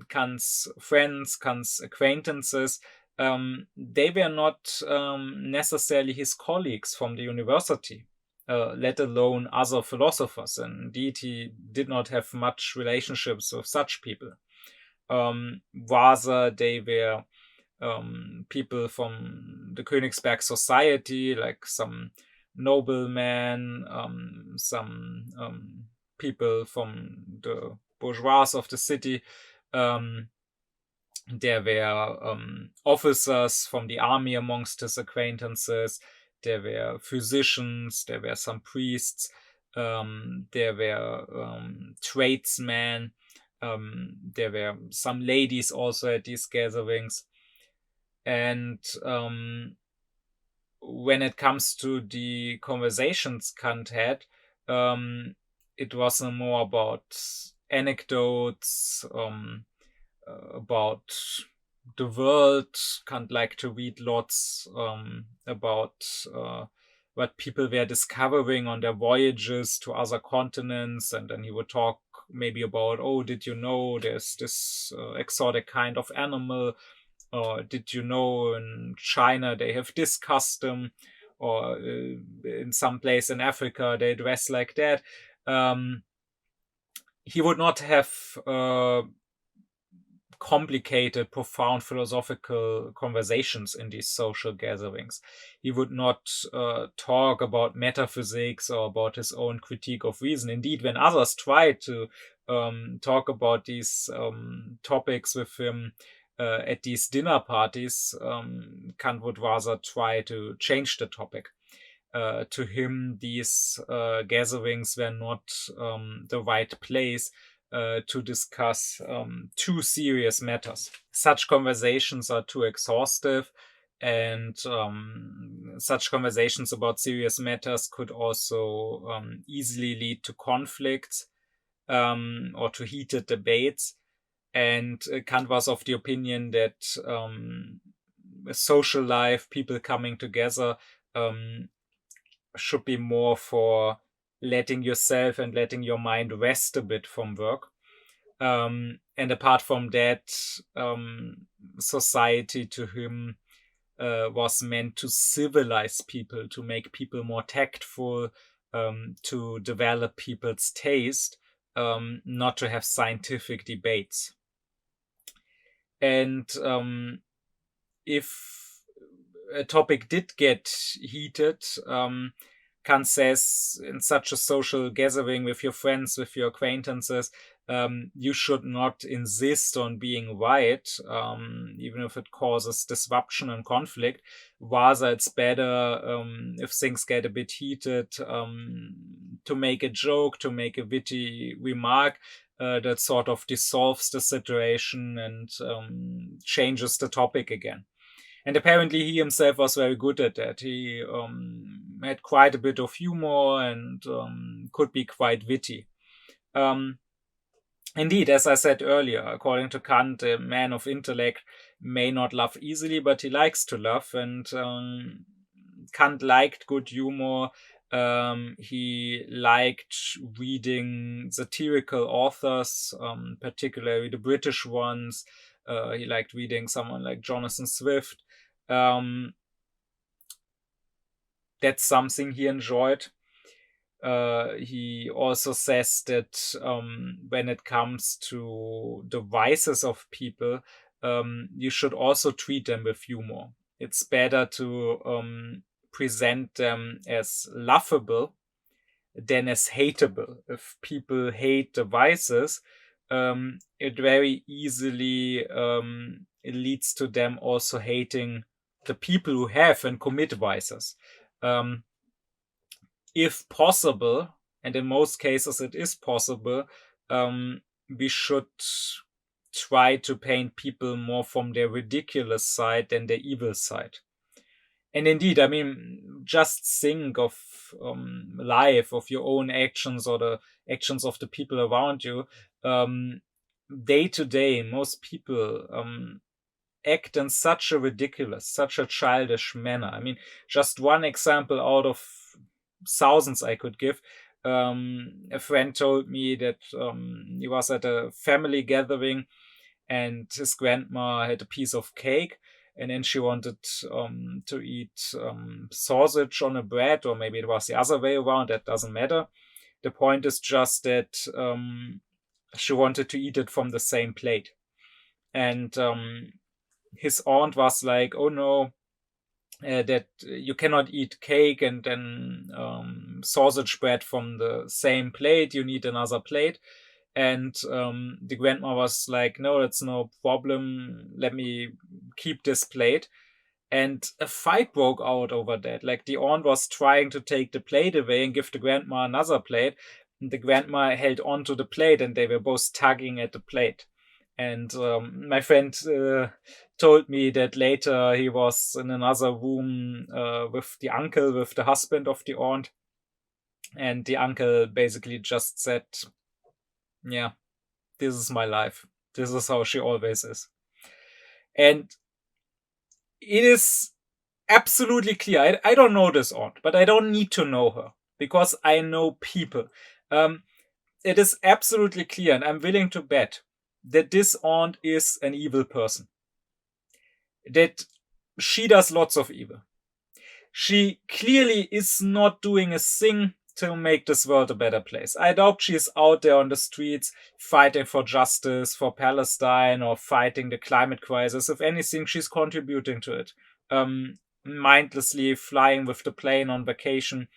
Kant's friends, Kant's acquaintances, they were not necessarily his colleagues from the university, let alone other philosophers. And indeed, he did not have much relationships with such people. Rather, they were people from the Königsberg society, like some noblemen, some people from the bourgeois of the city. There were officers from the army amongst his acquaintances. There were physicians. There were some priests. There were tradesmen. There were some ladies also at these gatherings. And when it comes to the conversations Kant had, it was more about anecdotes, about the world. Kant liked to read lots about what people were discovering on their voyages to other continents, and then he would talk maybe about, oh, did you know there's this exotic kind of animal, or did you know in China they have this custom, or in some place in Africa they dress like that. He would not have complicated, profound philosophical conversations in these social gatherings. He would not talk about metaphysics or about his own critique of reason. Indeed, when others tried to talk about these topics with him at these dinner parties, Kant would rather try to change the topic. To him, these gatherings were not the right place to discuss too serious matters. Such conversations are too exhaustive, and such conversations about serious matters could also easily lead to conflicts or to heated debates. And Kant was of the opinion that social life, people coming together, should be more for letting yourself and letting your mind rest a bit from work. And apart from that, society to him was meant to civilize people, to make people more tactful, to develop people's taste, not to have scientific debates. And if a topic did get heated, Kant says in such a social gathering with your friends, with your acquaintances, you should not insist on being right, even if it causes disruption and conflict. Rather, it's better if things get a bit heated, to make a joke, to make a witty remark that sort of dissolves the situation and changes the topic again. And apparently he himself was very good at that. He had quite a bit of humor and could be quite witty. Indeed, as I said earlier, according to Kant, a man of intellect may not laugh easily, but he likes to laugh. And Kant liked good humor. He liked reading satirical authors, particularly the British ones. He liked reading someone like Jonathan Swift. That's something he enjoyed. He also says that when it comes to the vices of people, you should also treat them with humor. It's better to present them as laughable than as hateable. If people hate the vices, it very easily it leads to them also hating the people who have and commit vices. If possible, and in most cases it is possible, we should try to paint people more from their ridiculous side than their evil side. And indeed, I mean, just think of life, of your own actions or the actions of the people around you. Day to day, most people act in such a ridiculous, such a childish manner. I mean, just one example out of thousands I could give. A friend told me that he was at a family gathering and his grandma had a piece of cake, and then she wanted to eat sausage on a bread, or maybe it was the other way around, that doesn't matter. The point is just that she wanted to eat it from the same plate. And his aunt was like, oh no, that you cannot eat cake and then sausage bread from the same plate. You need another plate. And the grandma was like, no, that's no problem. Let me keep this plate. And a fight broke out over that. Like, the aunt was trying to take the plate away and give the grandma another plate. And the grandma held on to the plate and they were both tugging at the plate. And my friend told me that later he was in another room with the uncle, with the husband of the aunt. And the uncle basically just said, yeah, this is my life. This is how she always is. And it is absolutely clear. I don't know this aunt, but I don't need to know her because I know people. It is absolutely clear, and I'm willing to bet that this aunt is an evil person. That she does lots of evil. She clearly is not doing a thing to make this world a better place. I doubt she's out there on the streets fighting for justice, for Palestine, or fighting the climate crisis. If anything, she's contributing to it. Mindlessly flying with the plane on vacation.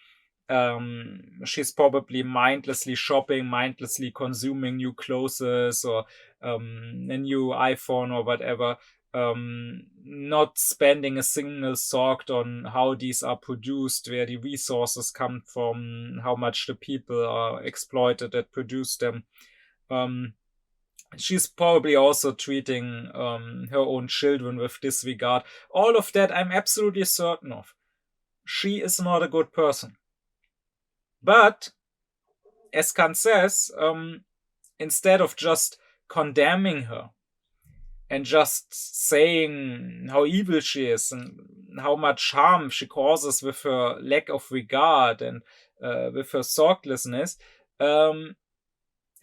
She's probably mindlessly shopping, mindlessly consuming new clothes or a new iPhone or whatever. Not spending a single thought on how these are produced, where the resources come from, how much the people are exploited that produce them. She's probably also treating her own children with disregard. All of that I'm absolutely certain of. She is not a good person. But, as Kant says, instead of just condemning her and just saying how evil she is and how much harm she causes with her lack of regard and with her thoughtlessness,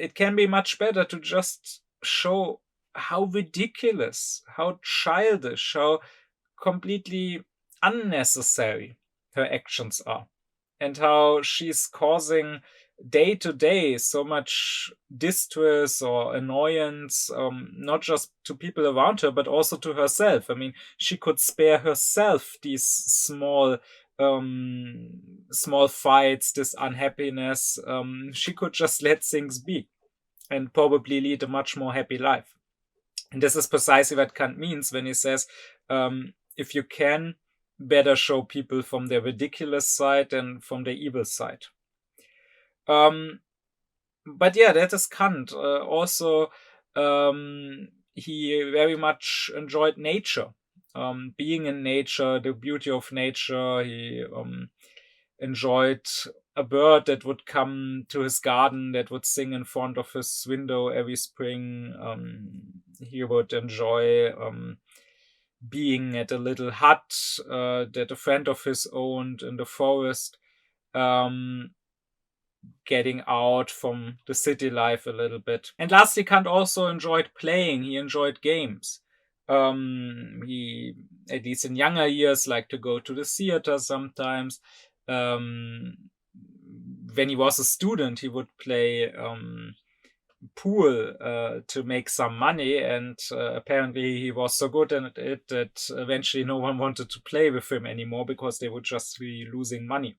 it can be much better to just show how ridiculous, how childish, how completely unnecessary her actions are, and how she's causing day to day so much distress or annoyance, not just to people around her, but also to herself. I mean, she could spare herself these small fights, this unhappiness. She could just let things be and probably lead a much more happy life. And this is precisely what Kant means when he says, if you can, better show people from their ridiculous side than from their evil side. But yeah, that is Kant. Also, he very much enjoyed nature, being in nature, the beauty of nature. He enjoyed a bird that would come to his garden, that would sing in front of his window every spring. He would enjoy being at a little hut that a friend of his owned in the forest, getting out from the city life a little bit. And lastly, Kant also enjoyed playing. He enjoyed games. He, at least in younger years, liked to go to the theater sometimes. When he was a student, he would play pool to make some money, and apparently he was so good at it that eventually no one wanted to play with him anymore because they would just be losing money.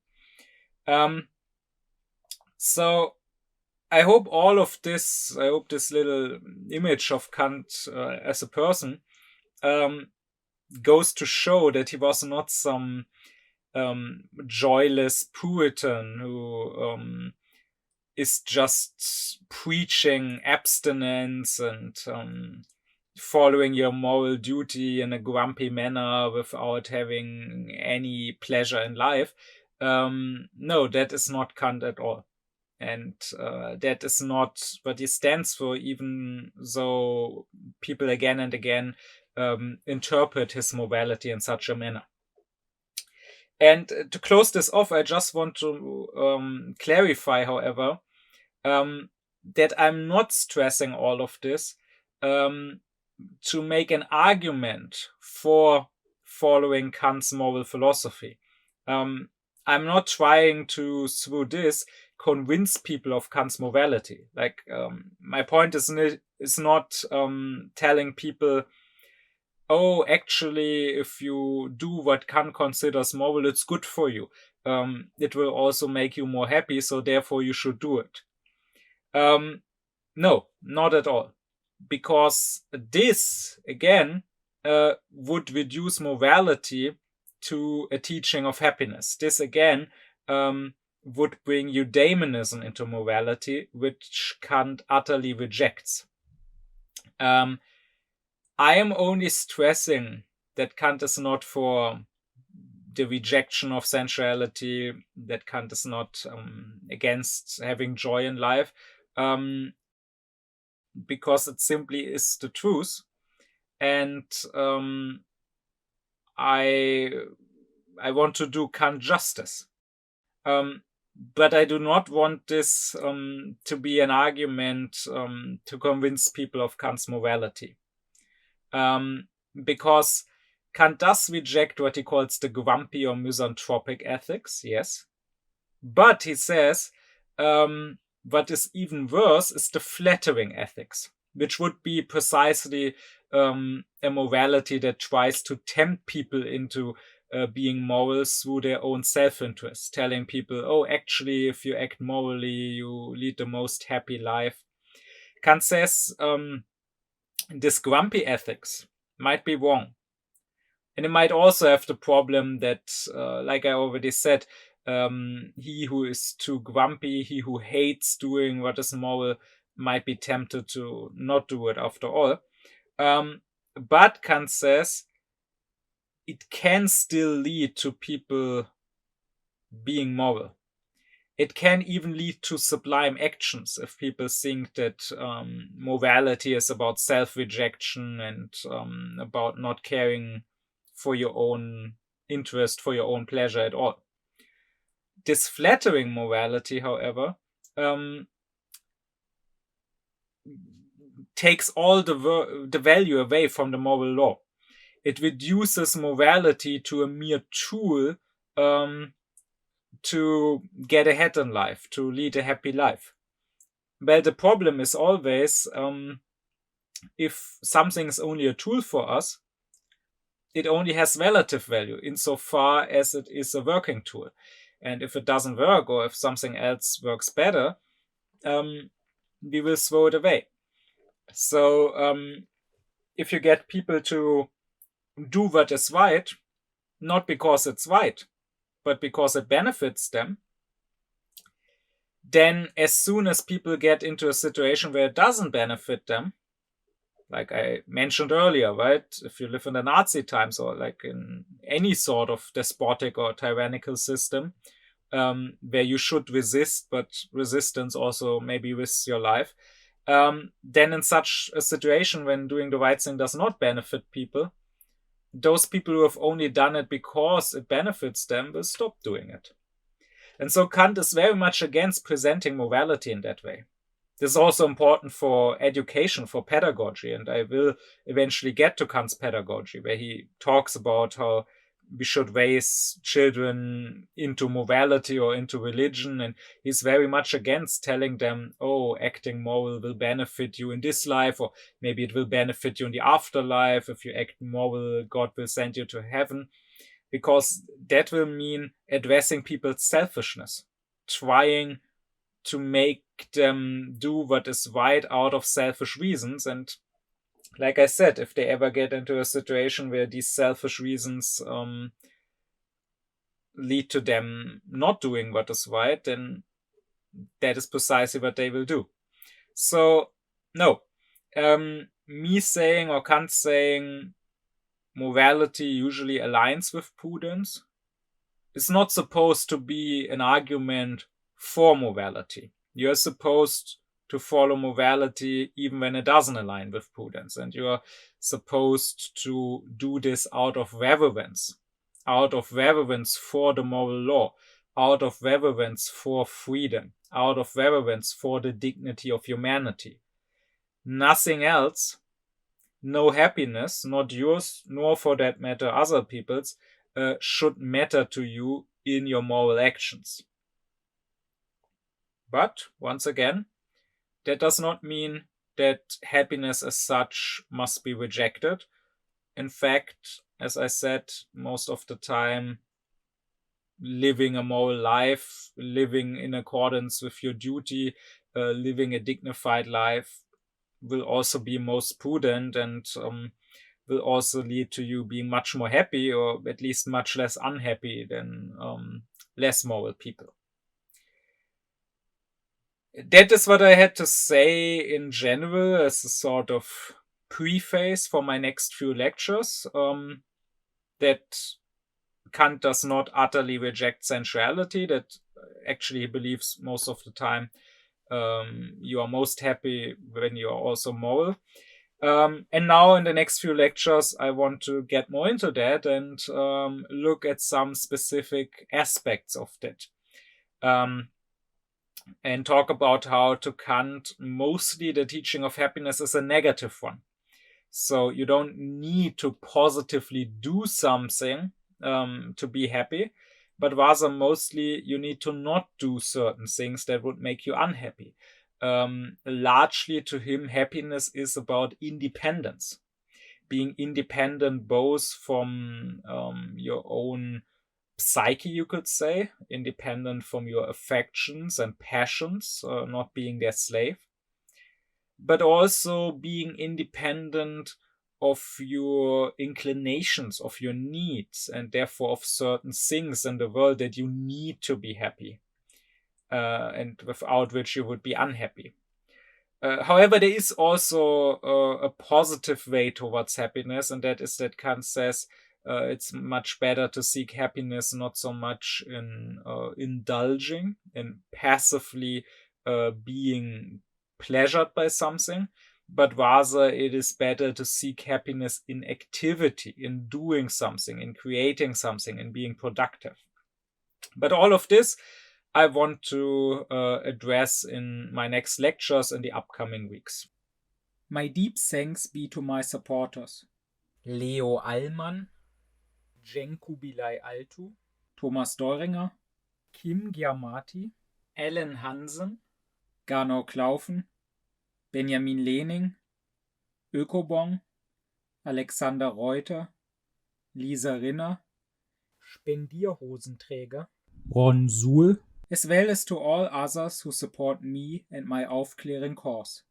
So I hope this little image of Kant as a person goes to show that he was not some joyless Puritan who is just preaching abstinence and following your moral duty in a grumpy manner without having any pleasure in life. No, that is not Kant at all. And that is not what he stands for, even though people again and again interpret his morality in such a manner. And to close this off, I just want to clarify, however, that I'm not stressing all of this to make an argument for following Kant's moral philosophy. I'm not trying to, through this, convince people of Kant's morality. Like, my point is not telling people, oh, actually, if you do what Kant considers moral, it's good for you. It will also make you more happy, so therefore you should do it. No, not at all. Because this, again, would reduce morality to a teaching of happiness. This, again, would bring eudaimonism into morality, which Kant utterly rejects. I am only stressing that Kant is not for the rejection of sensuality, that Kant is not against having joy in life, because it simply is the truth. And I want to do Kant justice. But I do not want this to be an argument to convince people of Kant's morality. Because Kant does reject what he calls the grumpy or misanthropic ethics, yes. But he says what is even worse is the flattering ethics, which would be precisely a morality that tries to tempt people into being moral through their own self-interest, telling people, oh, actually, if you act morally, you lead the most happy life. Kant says this grumpy ethics might be wrong. And it might also have the problem that, like I already said, he who is too grumpy, he who hates doing what is moral, might be tempted to not do it after all. But Kant says it can still lead to people being moral. It can even lead to sublime actions if people think that morality is about self-rejection and about not caring for your own interest, for your own pleasure at all. This flattering morality, however, takes all the value away from the moral law. It reduces morality to a mere tool to get ahead in life, to lead a happy life. Well, the problem is always if something is only a tool for us, it only has relative value insofar as it is a working tool. And if it doesn't work, or if something else works better, we will throw it away. So if you get people to do what is right, not because it's right, but because it benefits them, then as soon as people get into a situation where it doesn't benefit them, like I mentioned earlier, right? If you live in the Nazi times or like in any sort of despotic or tyrannical system, where you should resist, but resistance also maybe risks your life, then in such a situation when doing the right thing does not benefit people, those people who have only done it because it benefits them will stop doing it. And so Kant is very much against presenting morality in that way. This is also important for education, for pedagogy, and I will eventually get to Kant's pedagogy, where he talks about how we should raise children into morality or into religion, and he's very much against telling them, oh, acting moral will benefit you in this life, or maybe it will benefit you in the afterlife. If you act moral, God will send you to heaven, because that will mean addressing people's selfishness, trying to make them do what is right out of selfish reasons. And like I said, if they ever get into a situation where these selfish reasons lead to them not doing what is right, then that is precisely what they will do. So, no. Me saying, or Kant saying, morality usually aligns with prudence is not supposed to be an argument for morality. You're supposed to follow morality even when it doesn't align with prudence. And you're supposed to do this out of reverence for the moral law, out of reverence for freedom, out of reverence for the dignity of humanity. Nothing else, no happiness, not yours, nor for that matter other people's, should matter to you in your moral actions. But, once again, that does not mean that happiness as such must be rejected. In fact, as I said, most of the time, living a moral life, living in accordance with your duty, living a dignified life will also be most prudent and will also lead to you being much more happy, or at least much less unhappy than less moral people. That is what I had to say in general as a sort of preface for my next few lectures. That Kant does not utterly reject sensuality, that actually he believes most of the time you are most happy when you are also moral. And now in the next few lectures, I want to get more into that and look at some specific aspects of that. And talk about how to Kant mostly the teaching of happiness is a negative one. So you don't need to positively do something to be happy, but rather mostly you need to not do certain things that would make you unhappy. Largely to him, happiness is about independence. Being independent both from your own psyche, you could say, independent from your affections and passions, not being their slave, but also being independent of your inclinations, of your needs, and therefore of certain things in the world that you need to be happy, and without which you would be unhappy. However, there is also a positive way towards happiness, and that is that Kant says it's much better to seek happiness not so much in indulging, in passively being pleasured by something, but rather it is better to seek happiness in activity, in doing something, in creating something, in being productive. But all of this I want to address in my next lectures in the upcoming weeks. My deep thanks be to my supporters: Leo Allmann, Cenk Kubilay Altu, Thomas Deuringer, Kim Giamatti, Ellen Hansen, Gernot Klaufen, Benjamin Lehning, Ökobong, Alexander Reuter, Lisa Rinner, Spendierhosenträger, Ron Suhl, as well as to all others who support me and my aufkläring cause.